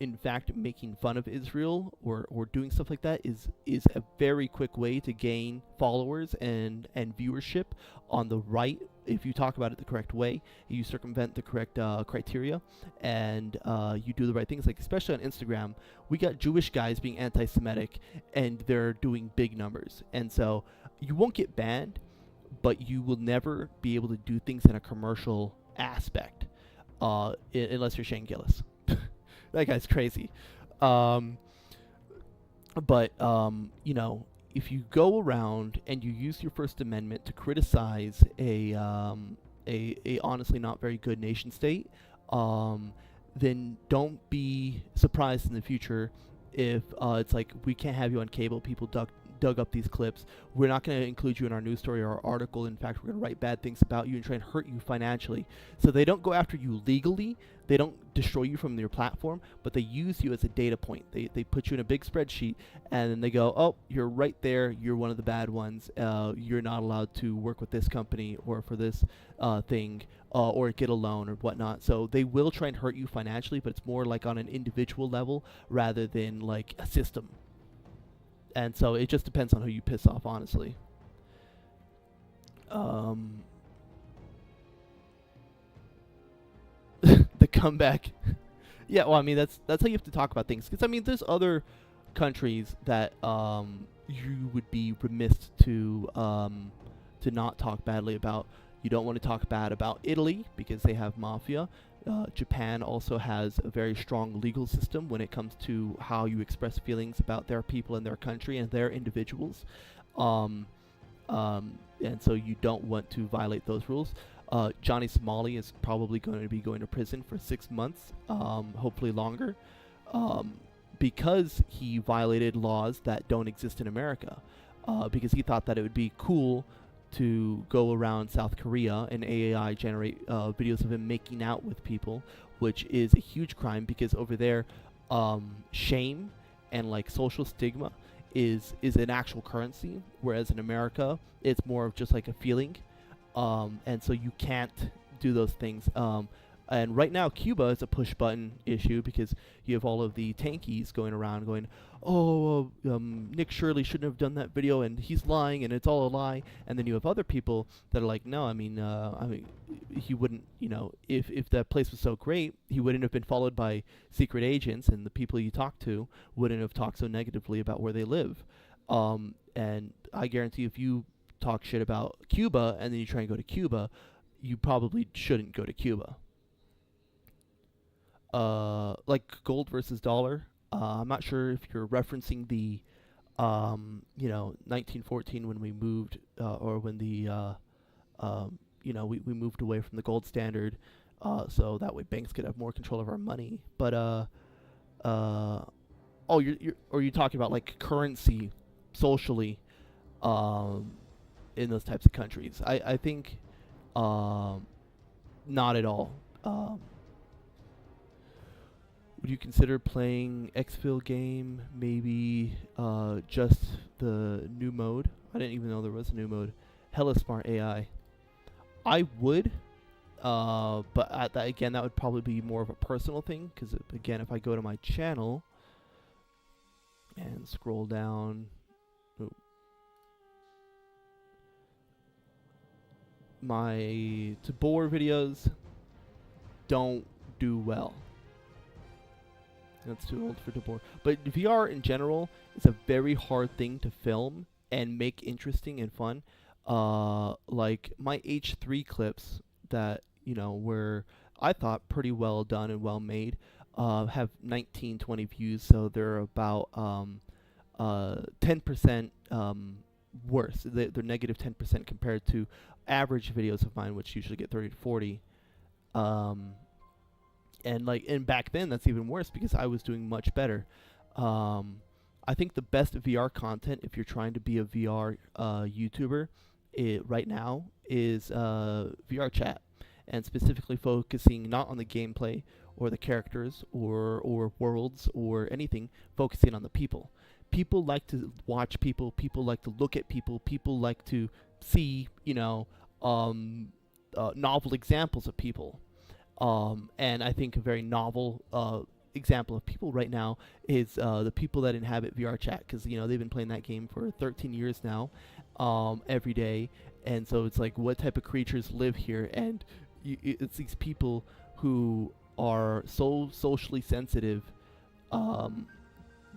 in fact, making fun of Israel or doing stuff like that is a very quick way to gain followers and viewership on the right. If you talk about it the correct way, you circumvent the correct criteria, and you do the right things. Like especially on Instagram, we got Jewish guys being anti-Semitic, and they're doing big numbers. And so you won't get banned, but you will never be able to do things in a commercial aspect, unless you're Shane Gillis. That guy's crazy. If you go around and you use your First Amendment to criticize a honestly not very good nation state, then don't be surprised in the future if it's like, we can't have you on cable. People dug up these clips. We're not going to include you in our news story or our article. In fact, we're going to write bad things about you and try and hurt you financially. So they don't go after you legally. They don't destroy you from your platform, but they use you as a data point. They put you in a big spreadsheet, and then they go, oh, you're right there. You're one of the bad ones. You're not allowed to work with this company or for this thing, or get a loan or whatnot. So they will try and hurt you financially, but it's more like on an individual level rather than like a system. And so it just depends on who you piss off, honestly. The comeback. Yeah, well, I mean, that's how you have to talk about things. Because, I mean, there's other countries that you would be remiss to to not talk badly about. You don't want to talk bad about Italy because they have mafia. Japan also has a very strong legal system when it comes to how you express feelings about their people and their country and their individuals. And so you don't want to violate those rules. Johnny Somali is probably going to be going to prison for 6 months, hopefully longer, because he violated laws that don't exist in America, because he thought that it would be cool to go around South Korea and AI generate videos of him making out with people, which is a huge crime because over there, shame and like social stigma is an actual currency, whereas in America it's more of just like a feeling, and so you can't do those things. And right now Cuba is a push button issue because you have all of the tankies going around going, oh, Nick Shirley shouldn't have done that video and he's lying and it's all a lie. And then you have other people that are like, no, I mean he wouldn't, if that place was so great, he wouldn't have been followed by secret agents, and the people you talk to wouldn't have talked so negatively about where they live. And I guarantee if you talk shit about Cuba and then you try and go to Cuba, you probably shouldn't go to Cuba. Like gold versus dollar. I'm not sure if you're referencing the, 1914 when we moved, or when the, we moved away from the gold standard, so that way banks could have more control of our money. But you're talking about like currency, socially, in those types of countries. I think, not at all. Would you consider playing Exfil game? Maybe just the new mode. I didn't even know there was a new mode. Hella Smart AI. I would, but that would probably be more of a personal thing. Because again, if I go to my channel and scroll down, my Tabor videos don't do well. That's too old for Tabor. But VR in general is a very hard thing to film and make interesting and fun. Like my H3 clips that, were, I thought, pretty well done and well made, have 19-20 views, so they're about 10% worse. They're negative 10% compared to average videos of mine, which usually get 30 to 40. And back then that's even worse because I was doing much better. I think the best VR content, if you're trying to be a VR YouTuber right now, is VR chat, and specifically focusing not on the gameplay or the characters or worlds or anything, focusing on the people. People like to watch people. People like to look at people. People like to see, novel examples of people. And I think a very novel example of people right now is the people that inhabit VR chat, because they've been playing that game for 13 years now, every day, and so it's like, what type of creatures live here? And it's these people who are so socially sensitive,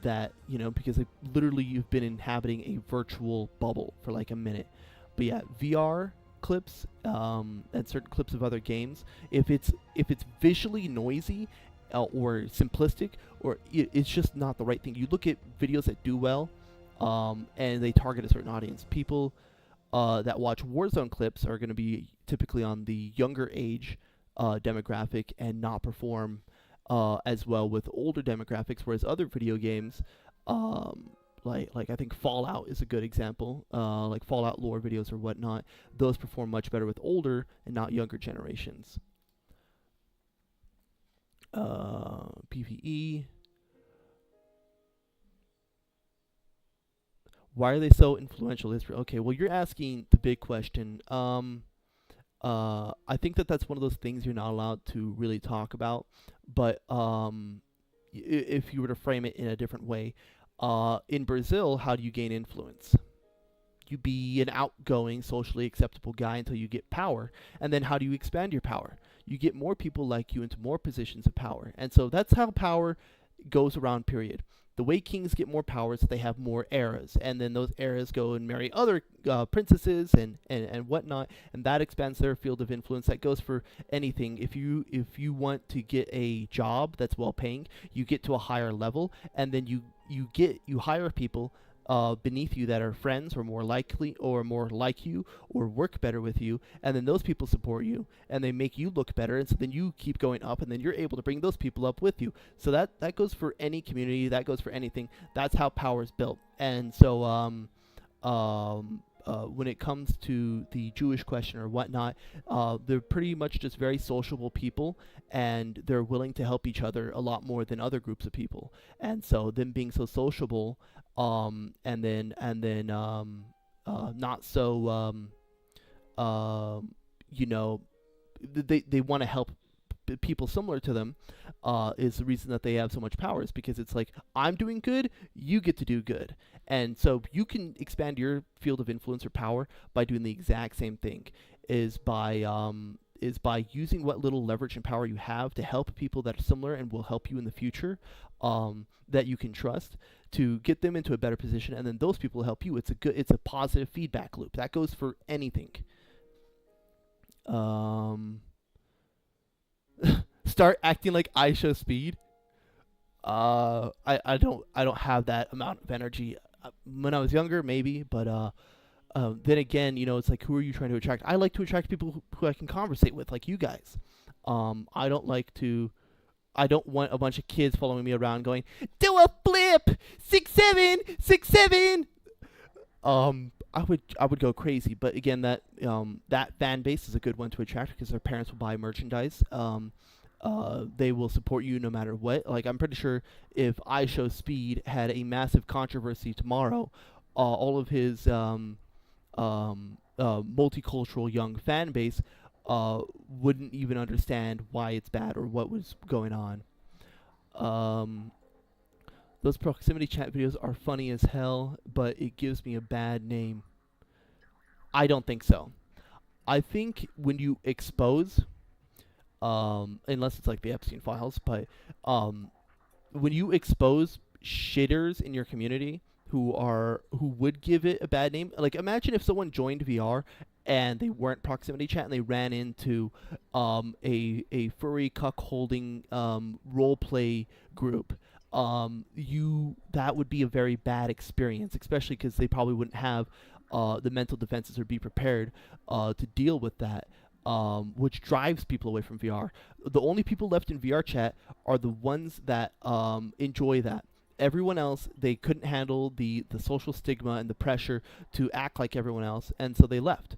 that because you've been inhabiting a virtual bubble for like a minute. But yeah, VR clips, and certain clips of other games, if it's visually noisy, or simplistic, or it's just not the right thing. You look at videos that do well, and they target a certain audience. People that watch Warzone clips are going to be typically on the younger age demographic and not perform as well with older demographics, whereas other video games, like I think Fallout is a good example, like Fallout lore videos or whatnot, those perform much better with older and not younger generations. PvE. Why are they so influential in Israel? Okay, well, you're asking the big question. I think that's one of those things you're not allowed to really talk about, but if you were to frame it in a different way, in Brazil, how do you gain influence? You be an outgoing, socially acceptable guy until you get power, and then how do you expand your power? You get more people like you into more positions of power, and so that's how power goes around, period. the way kings get more powers, they have more eras, and then those eras go and marry other princesses and whatnot, and that expands their field of influence. That goes for anything. If you want to get a job that's well paying, you get to a higher level, and then you hire people beneath you that are friends or more likely or more like you or work better with you, and then those people support you and they make you look better, and so then you keep going up, and then you're able to bring those people up with you. So that goes for any community, that goes for anything. That's how power is built. And so when it comes to the Jewish question or whatnot, they're pretty much just very sociable people, and they're willing to help each other a lot more than other groups of people. And so them being so sociable, and then not so they want to help people similar to them, is the reason that they have so much power, is because it's like, I'm doing good, you get to do good. And so you can expand your field of influence or power by doing the exact same thing, is by using what little leverage and power you have to help people that are similar and will help you in the future, that you can trust, to get them into a better position, and then those people help you. It's a positive feedback loop. That goes for anything. Start acting like I show speed. I don't have that amount of energy. When I was younger, maybe, but then again, it's like, who are you trying to attract? I like to attract people who I can conversate with, like you guys. I don't want a bunch of kids following me around going, do a flip, 6-7, 6-7. I would go crazy, but again, that fan base is a good one to attract, because their parents will buy merchandise. They will support you no matter what. Like, I'm pretty sure if I Show Speed had a massive controversy tomorrow, all of his multicultural young fan base wouldn't even understand why it's bad or what was going on. Those proximity chat videos are funny as hell, but it gives me a bad name. I don't think so. I think when you expose, unless it's like the Epstein files, but when you expose shitters in your community who would give it a bad name, like, imagine if someone joined VR and they weren't proximity chat and they ran into a furry cuck holding role play group. That would be a very bad experience, especially because they probably wouldn't have the mental defenses or be prepared to deal with that, which drives people away from VR. The only people left in VR chat are the ones that enjoy that. Everyone else, they couldn't handle the social stigma and the pressure to act like everyone else, and so they left.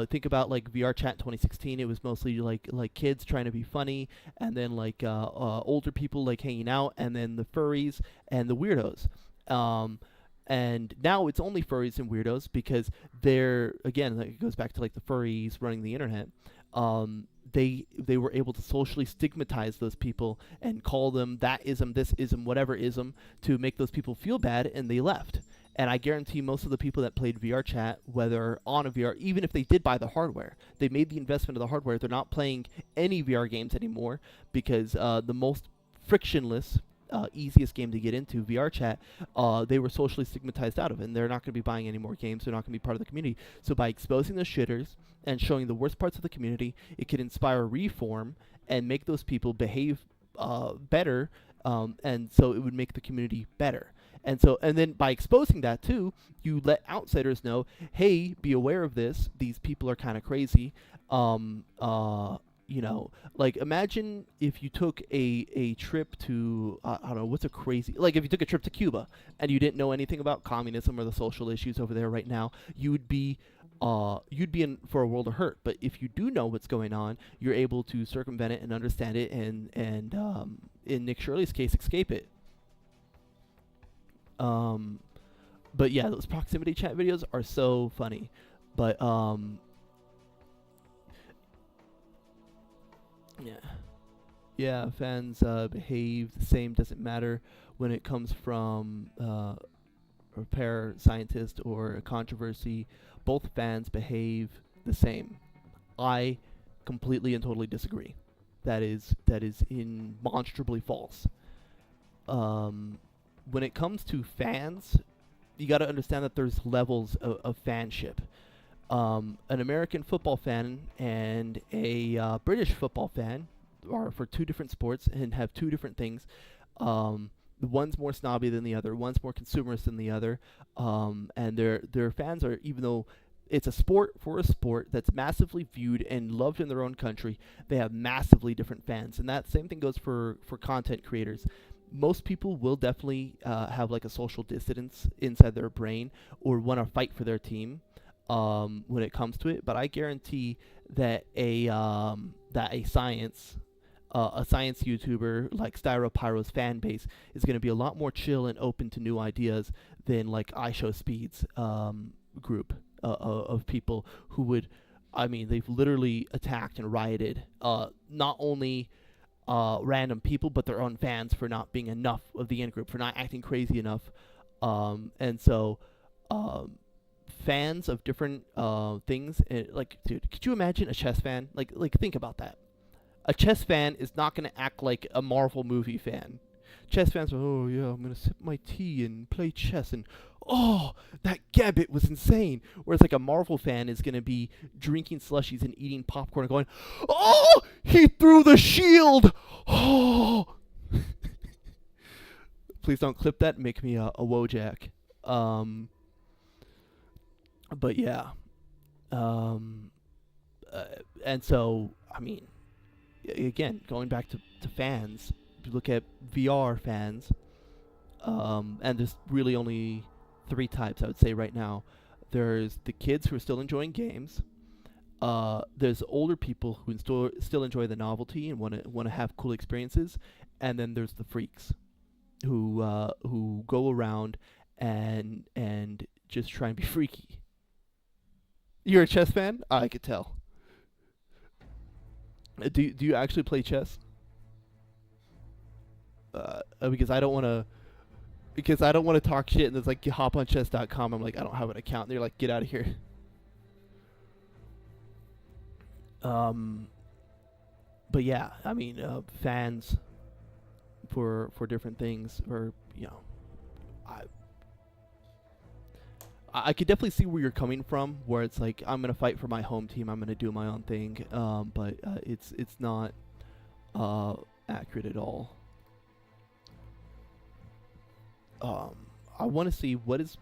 Think about like VR chat in 2016. It was mostly like kids trying to be funny, and then like older people like hanging out, and then the furries and the weirdos. And now it's only furries and weirdos, because they're, again, like, it goes back to like the furries running the internet. They were able to socially stigmatize those people and call them that ism, this ism, whatever ism, to make those people feel bad, and they left. And I guarantee most of the people that played VR chat, whether on a VR, even if they did buy the hardware, they made the investment of the hardware, they're not playing any VR games anymore, because the most frictionless, easiest game to get into, VR chat, they were socially stigmatized out of, and they're not going to be buying any more games. They're not going to be part of the community. So by exposing the shitters and showing the worst parts of the community, it could inspire reform and make those people behave better, and so it would make the community better. And then by exposing that too, you let outsiders know, hey, be aware of this. These people are kind of crazy. Like, imagine if you took a trip to, I don't know, what's a crazy, like, if you took a trip to Cuba and you didn't know anything about communism or the social issues over there right now, you'd be in for a world of hurt. But if you do know what's going on, you're able to circumvent it and understand it, and in Nick Shirley's case, escape it. But yeah, those proximity chat videos are so funny. But yeah, fans behave the same. Doesn't matter when it comes from a repair scientist or a controversy. Both fans behave the same. I completely and totally disagree. That is demonstrably false. when it comes to fans, you got to understand that there's levels of fanship. An American football fan and a British football fan are for two different sports and have two different things. One's more snobby than the other. One's more consumerist than the other. And their fans are, even though it's a sport for a sport that's massively viewed and loved in their own country, they have massively different fans. And that same thing goes for content creators. Most people will definitely have like a social dissidence inside their brain or want to fight for their team when it comes to it. But I guarantee that a science YouTuber like StyroPyro's fan base is going to be a lot more chill and open to new ideas than like iShowSpeed's group of people who would, I mean, they've literally attacked and rioted not only random people but their own fans for not being enough of the in-group, for not acting crazy enough. And so fans of different things, like, dude, could you imagine a chess fan? Like think about that. A chess fan is not going to act like a Marvel movie fan. Chess fans are, oh yeah, I'm going to sip my tea and play chess, and oh, that gambit was insane. Whereas like a Marvel fan is going to be drinking slushies and eating popcorn and going, oh, he threw the shield. Oh. Please don't clip that and make me a Wojak. But yeah. And so, I mean, again, going back to fans, if you look at VR fans, and there's really only 3 types, I would say, right now. There's the kids who are still enjoying games. There's older people who still enjoy the novelty and want to have cool experiences, and then there's the freaks who go around and just try and be freaky. You're a chess fan? I could tell. Do you actually play chess? Because I don't want to talk shit, and it's like, you hop on chess.com. I'm like, I don't have an account. And they're like, get out of here. But yeah, I mean, fans for different things, or, you know, I could definitely see where you're coming from, where it's like, I'm gonna fight for my home team, I'm gonna do my own thing, but it's not accurate at all. I want to see what is,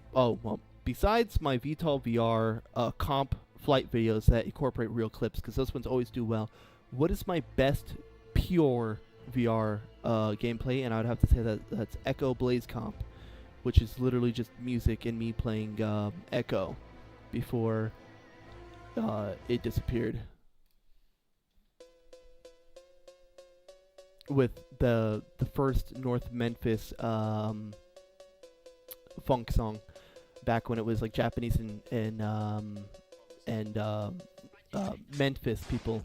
besides my VTOL VR comp flight videos that incorporate real clips, because those ones always do well, what is my best pure VR gameplay? And I would have to say that's Echo Blaze Comp, which is literally just music and me playing Echo before it disappeared. With the first North Memphis funk song, back when it was like Japanese and Memphis people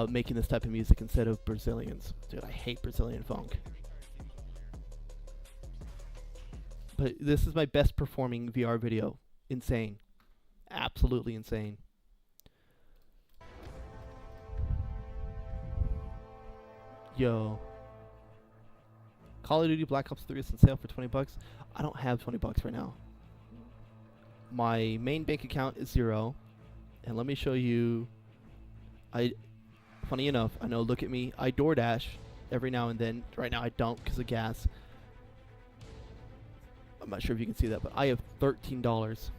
making this type of music instead of Brazilians. Dude, I hate Brazilian funk. But this is my best performing VR video. Insane. Absolutely insane. Yo. Call of Duty Black Ops 3 is on sale for $20. I don't have $20 right now. My main bank account is 0. And let me show you. Funny enough, I know, look at me. I DoorDash every now and then. Right now I don't because of gas. I'm not sure if you can see that, but I have $13.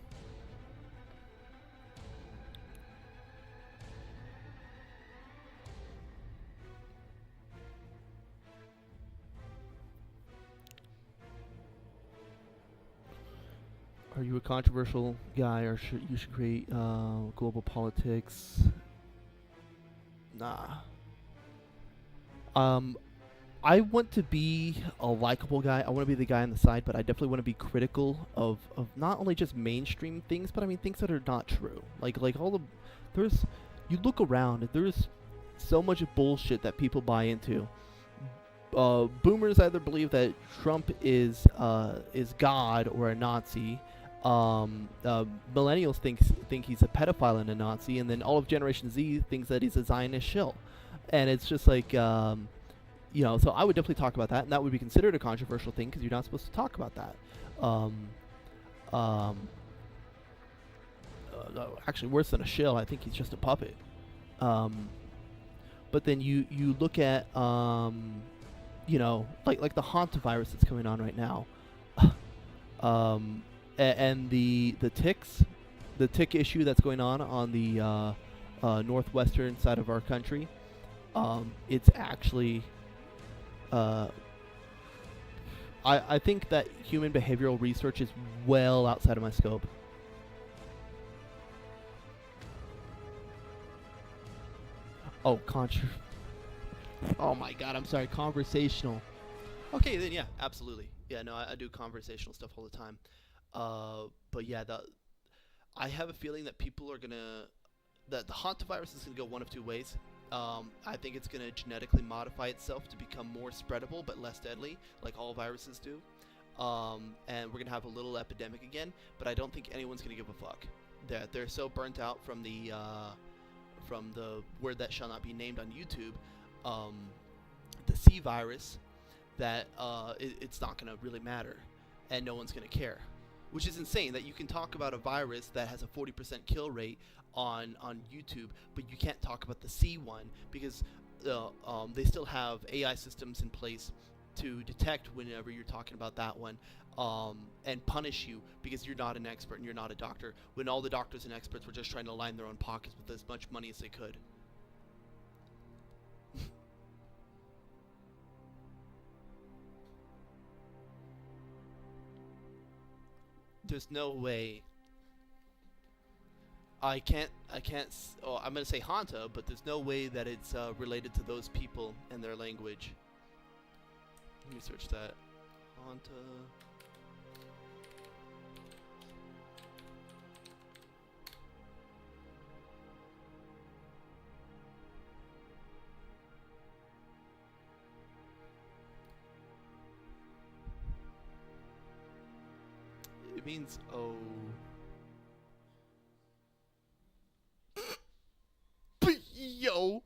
Are you a controversial guy, or you should create global politics? Nah. I want to be a likable guy. I want to be the guy on the side, but I definitely want to be critical of not only just mainstream things, but I mean things that are not true. Like all the, you look around and there's so much bullshit that people buy into. Boomers either believe that Trump is God or a Nazi. Millennials think he's a pedophile and a Nazi, and then all of Generation Z thinks that he's a Zionist shill. And it's just like, So I would definitely talk about that, and that would be considered a controversial thing because you're not supposed to talk about that. No, actually, worse than a shill, I think he's just a puppet. But then you look at like the hantavirus that's going on right now, and the ticks, the tick issue that's going on the northwestern side of our country. It's actually I think that human behavioral research is well outside of my scope. Oh, oh my god, I'm sorry, conversational. Okay, then yeah, absolutely. Yeah, no, I do conversational stuff all the time. But yeah, I have a feeling that people are gonna, that the hantavirus is gonna go one of two ways. I think it's gonna genetically modify itself to become more spreadable but less deadly, like all viruses do. And we're gonna have a little epidemic again. But I don't think anyone's gonna give a fuck. They're so burnt out from the word that shall not be named on YouTube, the C virus, that it's not going to really matter, and no one's going to care, which is insane that you can talk about a virus that has a 40% kill rate on YouTube, but you can't talk about the C one because they still have AI systems in place to detect whenever you're talking about that one, and punish you because you're not an expert and you're not a doctor, when all the doctors and experts were just trying to line their own pockets with as much money as they could. There's no way. I'm gonna say Hanta, but there's no way that it's related to those people and their language. Let me search that. Hanta. It means yo.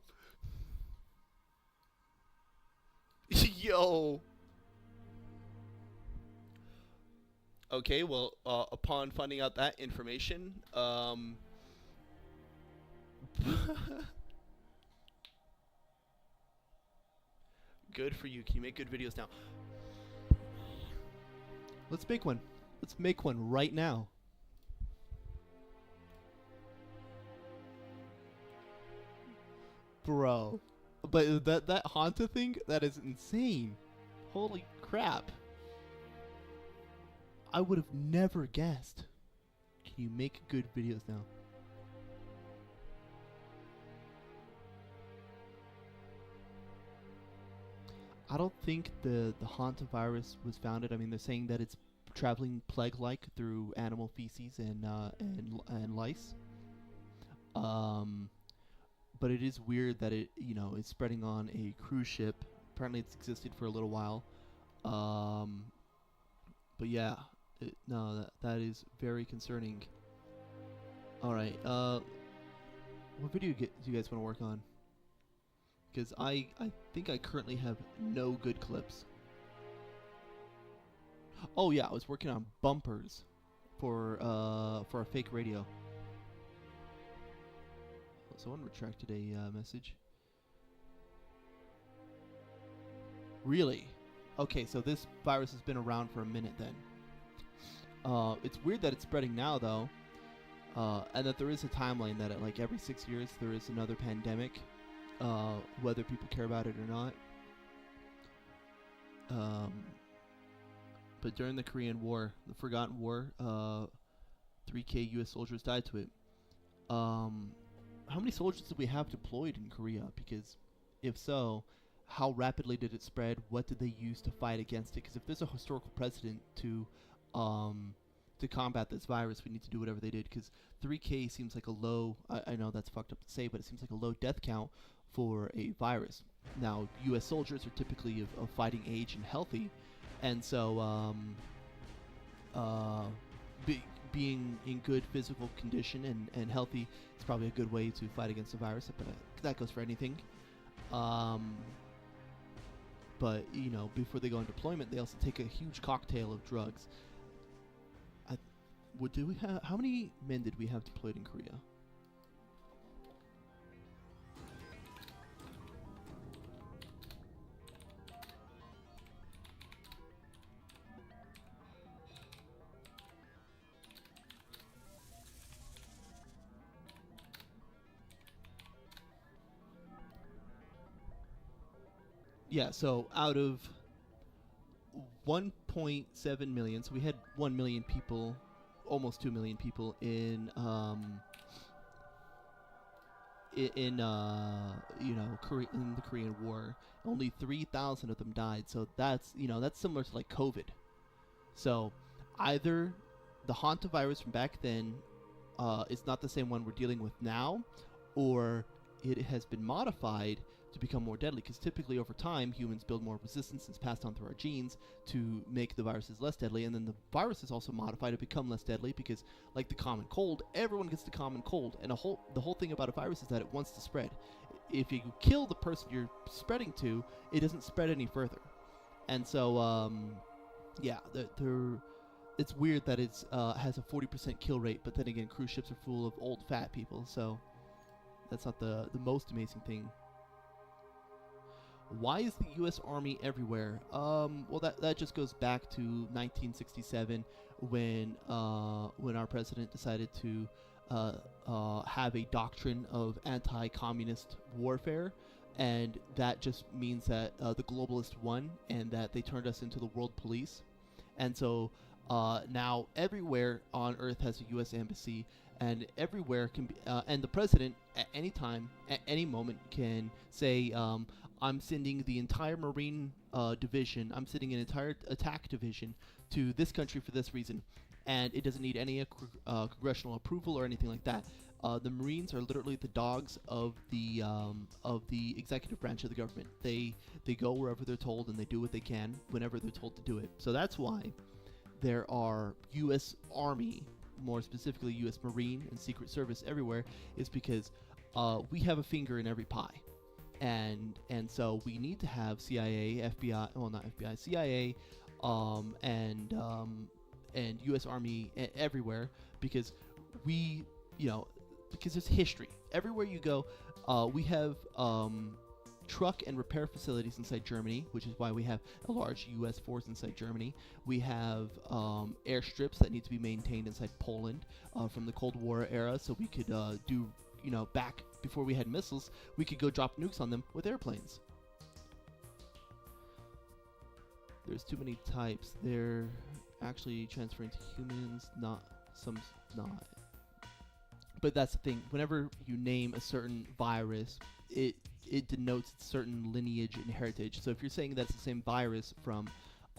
Yo. Okay, well, upon finding out that information, good for you. Can you make good videos now? Let's make one. Let's make one right now. Bro. But that Hanta thing, that is insane. Holy crap. I would have never guessed. Can you make good videos now? I don't think the hantavirus was founded. I mean, they're saying that it's traveling plague-like through animal feces and lice. But it is weird that it is spreading on a cruise ship. Apparently, it's existed for a little while. But yeah, that is very concerning. All right, what video do you guys want to work on? Because I think I currently have no good clips. Oh yeah, I was working on bumpers for a fake radio. Someone retracted a message. Really? Okay, so this virus has been around for a minute then. It's weird that it's spreading now though, and that there is a timeline that at like every 6 years there is another pandemic, whether people care about it or not. But during the Korean War, the Forgotten War, 3K U.S. soldiers died to it. How many soldiers did we have deployed in Korea? Because if so, how rapidly did it spread? What did they use to fight against it? Because if there's a historical precedent to combat this virus, we need to do whatever they did. Because 3K seems like a low, I know that's fucked up to say, but it seems like a low death count for a virus. Now, U.S. soldiers are typically of fighting age and healthy, and so being in good physical condition and healthy is probably a good way to fight against the virus, but that goes for anything. but before they go on deployment, they also take a huge cocktail of drugs. How many men did we have deployed in Korea? Yeah, so out of 1.7 million, so we had 1 million people, almost 2 million people in in the Korean War. Only 3,000 of them died. So that's similar to like COVID. So either the hantavirus from back then is not the same one we're dealing with now, or it has been modified to become more deadly, because typically over time humans build more resistance that's passed on through our genes to make the viruses less deadly, and then the virus is also modified to become less deadly because, like the common cold, everyone gets the common cold, and the whole thing about a virus is that it wants to spread. If you kill the person you're spreading to, it doesn't spread any further. And so it's weird that it's has a 40% kill rate, but then again, cruise ships are full of old fat people, so that's not the most amazing thing. Why is the U.S. Army everywhere? Well, that just goes back to 1967 when our president decided to have a doctrine of anti-communist warfare, and that just means that the globalists won and that they turned us into the world police. And so now everywhere on Earth has a U.S. embassy, and everywhere can be, and the president at any time, at any moment, can say, I'm sending the entire Marine division, I'm sending an entire attack division to this country for this reason. And it doesn't need any congressional approval or anything like that. The Marines are literally the dogs of the executive branch of the government. They go wherever they're told, and they do what they can whenever they're told to do it. So that's why there are U.S. Army, more specifically U.S. Marine and Secret Service everywhere, is because we have a finger in every pie. And so we need to have CIA, FBI, well, not FBI, CIA, and U.S. Army everywhere, because because there's history. Everywhere you go, we have truck and repair facilities inside Germany, which is why we have a large U.S. force inside Germany. We have airstrips that need to be maintained inside Poland from the Cold War era, so we could do, back before we had missiles, we could go drop nukes on them with airplanes. There's too many types. They're actually transferring to humans, not. But that's the thing. Whenever you name a certain virus, it denotes a certain lineage and heritage. So if you're saying that's the same virus from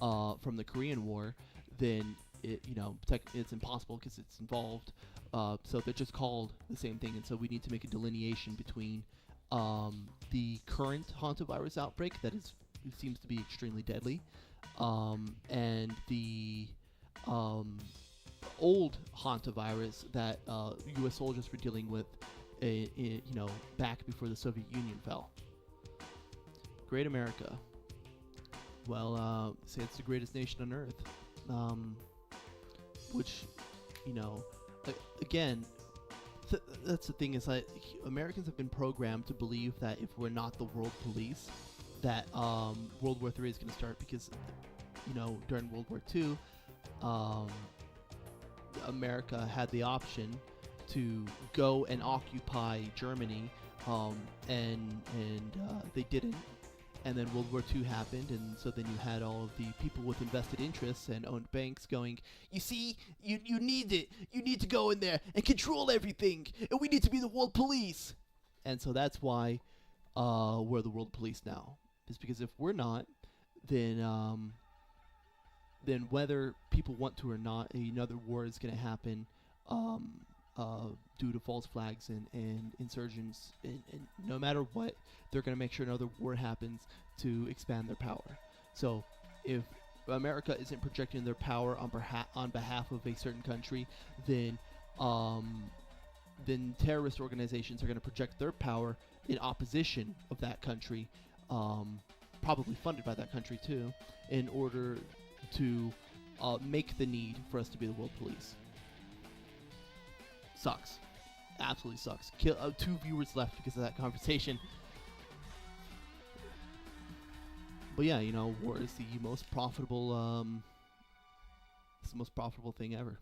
the Korean War, then it's impossible because it's involved. So they're just called the same thing, and so we need to make a delineation between the current hantavirus outbreak that seems to be extremely deadly, and the old hantavirus that U.S. soldiers were dealing with, back before the Soviet Union fell. Great America. Well, say it's the greatest nation on earth, which, again, that's the thing, is that Americans have been programmed to believe that if we're not the world police, that World War III is going to start, because, during World War II, America had the option to go and occupy Germany, and they didn't. And then World War II happened, and so then you had all of the people with invested interests and owned banks going, you see, you need it. You need to go in there and control everything, and we need to be the world police. And so that's why we're the world police now. It's because if we're not, then whether people want to or not, another war is going to happen due to false flags and insurgents, and no matter what, they're going to make sure another war happens to expand their power. So if America isn't projecting their power on behalf of a certain country, then terrorist organizations are going to project their power in opposition of that country, probably funded by that country too, in order to make the need for us to be the world police. Sucks. Absolutely sucks. 2 viewers left because of that conversation. But yeah, you know, war is the most profitable. It's the most profitable thing ever.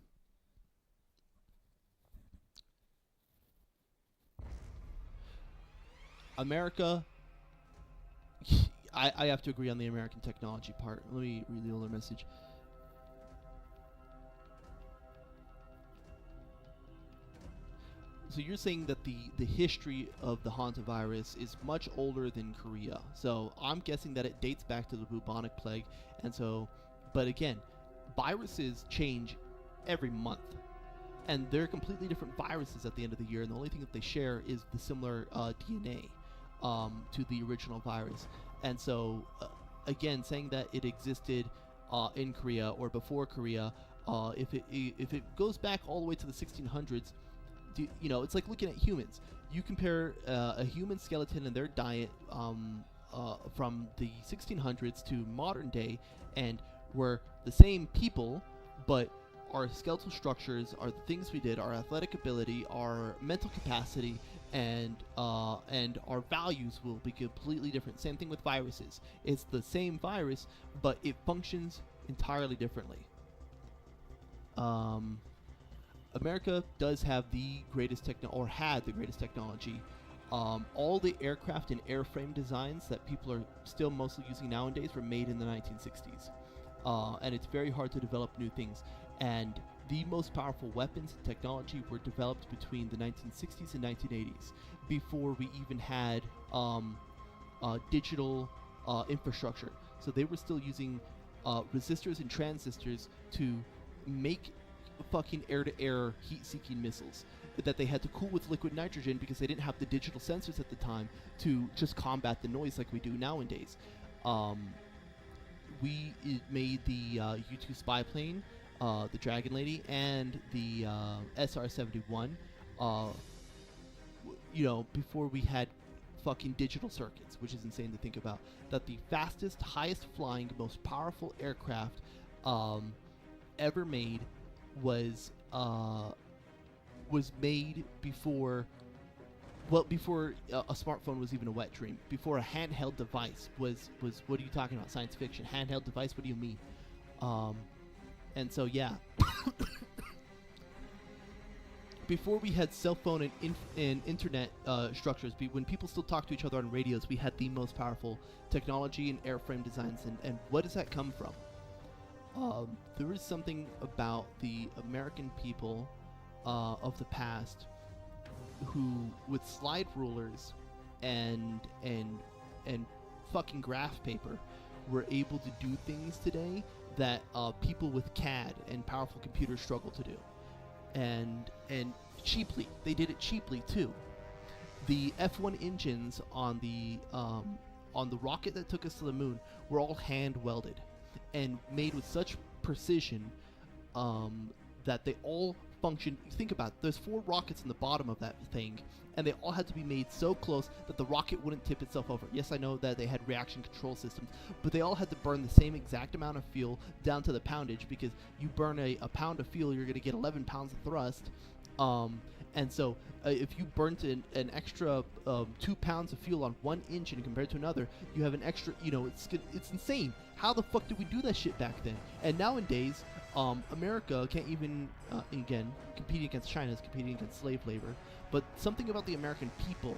America. I have to agree on the American technology part. Let me read the older message. So you're saying that the history of the hantavirus is much older than Korea. So I'm guessing that it dates back to the bubonic plague. And so, but again, viruses change every month. And they're completely different viruses at the end of the year. And the only thing that they share is the similar DNA to the original virus. And so, again, saying that it existed in Korea or before Korea, if it goes back all the way to the 1600s, you know, it's like looking at humans. You compare a human skeleton and their diet from the 1600s to modern day, and we're the same people, but our skeletal structures, are the things we did, our athletic ability, our mental capacity, and our values will be completely different. Same thing with viruses. It's the same virus, but it functions entirely differently. America does have the greatest had the greatest technology. All the aircraft and airframe designs that people are still mostly using nowadays were made in the 1960s. And it's very hard to develop new things. And the most powerful weapons and technology were developed between the 1960s and 1980s, before we even had digital infrastructure. So they were still using resistors and transistors to make fucking air-to-air heat-seeking missiles that they had to cool with liquid nitrogen because they didn't have the digital sensors at the time to just combat the noise like we do nowadays. We made the U-2 spy plane, the Dragon Lady, and the SR-71, you know, before we had fucking digital circuits, which is insane to think about. That the fastest, highest flying, most powerful aircraft ever made was made before a smartphone was even a wet dream, before a handheld device was what are you talking about, science fiction? Handheld device, what do you mean? And so yeah, before we had cell phone and internet structures, when people still talk to each other on radios, we had the most powerful technology and airframe designs. And what does that come from? There is something about the American people of the past who, with slide rulers and fucking graph paper, were able to do things today that people with CAD and powerful computers struggle to do, and cheaply. They did it cheaply too. The F1 engines on the rocket that took us to the moon were all hand welded and made with such precision that they all function. Think about it, there's 4 rockets in the bottom of that thing, and they all had to be made so close that the rocket wouldn't tip itself over. Yes, I know that they had reaction control systems, but they all had to burn the same exact amount of fuel down to the poundage, because you burn a pound of fuel, you're going to get 11 pounds of thrust. And so if you burnt an extra 2 pounds of fuel on one engine compared to another, you have an extra, you know, it's insane. How the fuck did we do that shit back then? And nowadays, America can't even, again, competing against China is competing against slave labor. But something about the American people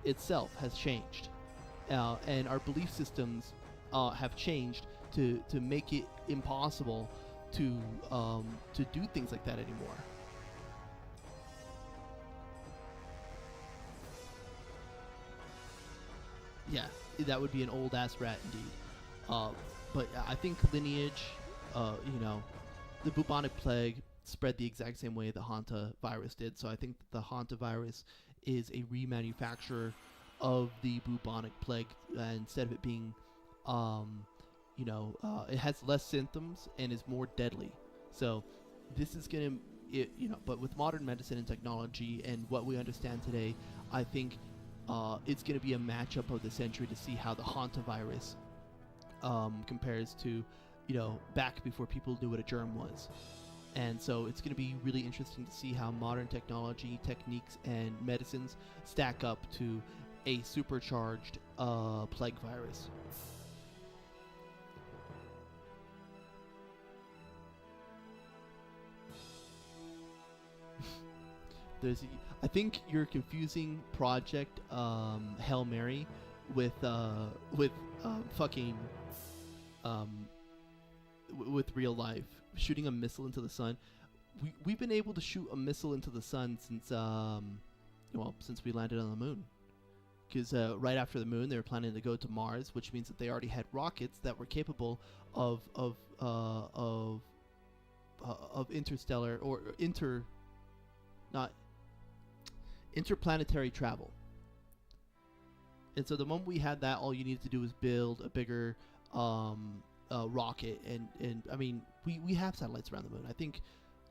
itself has changed. And our belief systems have changed to make it impossible to do things like that anymore. Yeah, that would be an old ass rat indeed. But I think lineage, you know, the bubonic plague spread the exact same way the hantavirus did. So I think that the hantavirus is a remanufacturer of the bubonic plague. Instead of it being, you know, it has less symptoms and is more deadly. So this is gonna, you know, but with modern medicine and technology and what we understand today, I think it's going to be a matchup of the century to see how the hantavirus, you know, compares to, back before people knew what a germ was. And so it's going to be really interesting to see how modern technology, techniques, and medicines stack up to a supercharged plague virus. I think you're confusing Project Hail Mary with fucking with real life, shooting a missile into the sun. We've been able to shoot a missile into the sun since since we landed on the moon. Because right after the moon, they were planning to go to Mars, which means that they already had rockets that were capable of interstellar or interplanetary travel. And so the moment we had that, all you needed to do was build a bigger rocket. And I mean, we have satellites around the moon. I think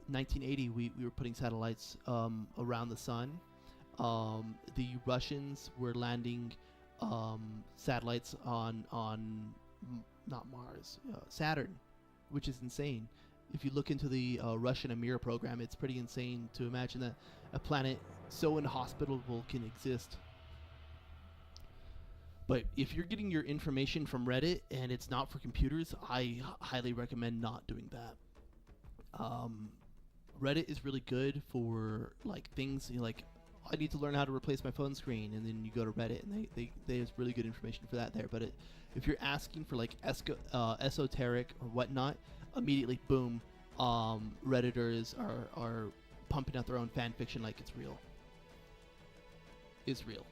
1980 we were putting satellites around the sun. The Russians were landing satellites on not Mars, Saturn, which is insane. If you look into the Russian Amir program, it's pretty insane to imagine that a planet so inhospitable can exist. But if you're getting your information from Reddit and it's not for computers, I highly recommend not doing that. Reddit is really good for like things like, I need to learn how to replace my phone screen, and then you go to Reddit and they have really good information for that there. But if you're asking for like esoteric or whatnot, immediately boom, Redditors are pumping out their own fan fiction like it's real. Is real.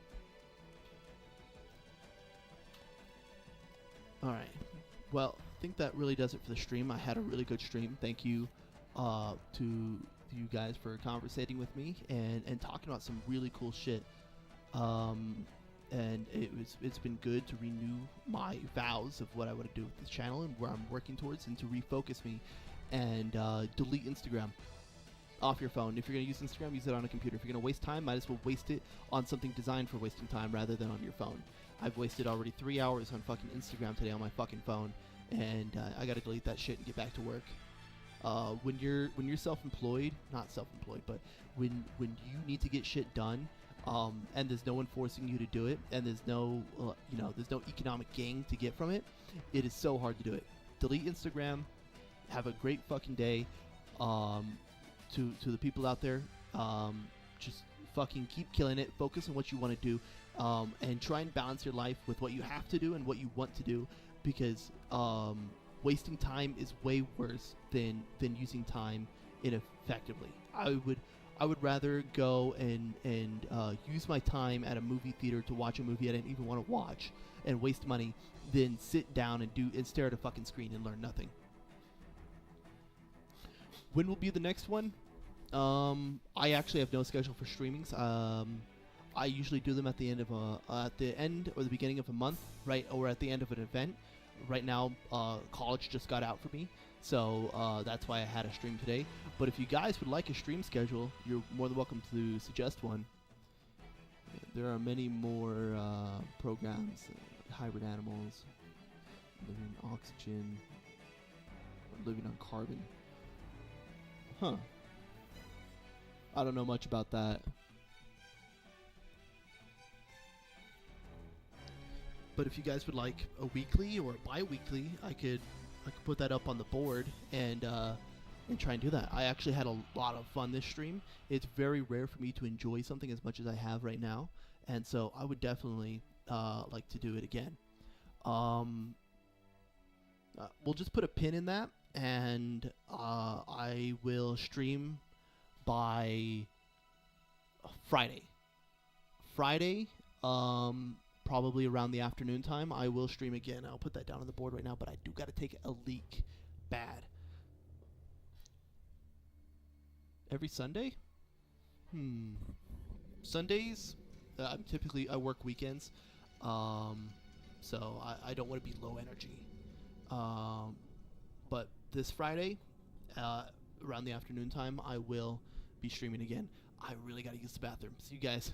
Alright. Well, I think that really does it for the stream. I had a really good stream. Thank you to you guys for conversating with me and talking about some really cool shit. And it's been good to renew my vows of what I want to do with this channel and where I'm working towards, and to refocus me and delete Instagram off your phone. If you're going to use Instagram, use it on a computer. If you're going to waste time, might as well waste it on something designed for wasting time rather than on your phone. I've wasted already 3 hours on fucking Instagram today on my fucking phone, and I got to delete that shit and get back to work. When you're self-employed, not self-employed, but when you need to get shit done, and there's no one forcing you to do it, and there's no there's no economic gain to get from it, it is so hard to do it. Delete Instagram. Have a great fucking day. To the people out there, just fucking keep killing it. Focus on what you want to do, and try and balance your life with what you have to do and what you want to do, because wasting time is way worse than using time ineffectively. I would rather go and use my time at a movie theater to watch a movie I didn't even want to watch and waste money than sit down and stare at a fucking screen and learn nothing. When will be the next one? I actually have no schedule for streamings. I usually do them at the end or the beginning of a month, right, or at the end of an event. Right now, college just got out for me, so that's why I had a stream today. But if you guys would like a stream schedule, you're more than welcome to suggest one. There are many more programs, hybrid animals, living on oxygen, living on carbon. Huh. I don't know much about that. But if you guys would like a weekly or a bi-weekly, I could put that up on the board and try and do that. I actually had a lot of fun this stream. It's very rare for me to enjoy something as much as I have right now, and so I would definitely like to do it again. We'll just put a pin in that, and I will stream by Friday. Probably around the afternoon time, I will stream again. I'll put that down on the board right now, but I do got to take a leak bad. Every Sunday? Sundays, I work weekends, so I don't want to be low energy. But this Friday, around the afternoon time, I will be streaming again. I really got to use the bathroom. See you guys.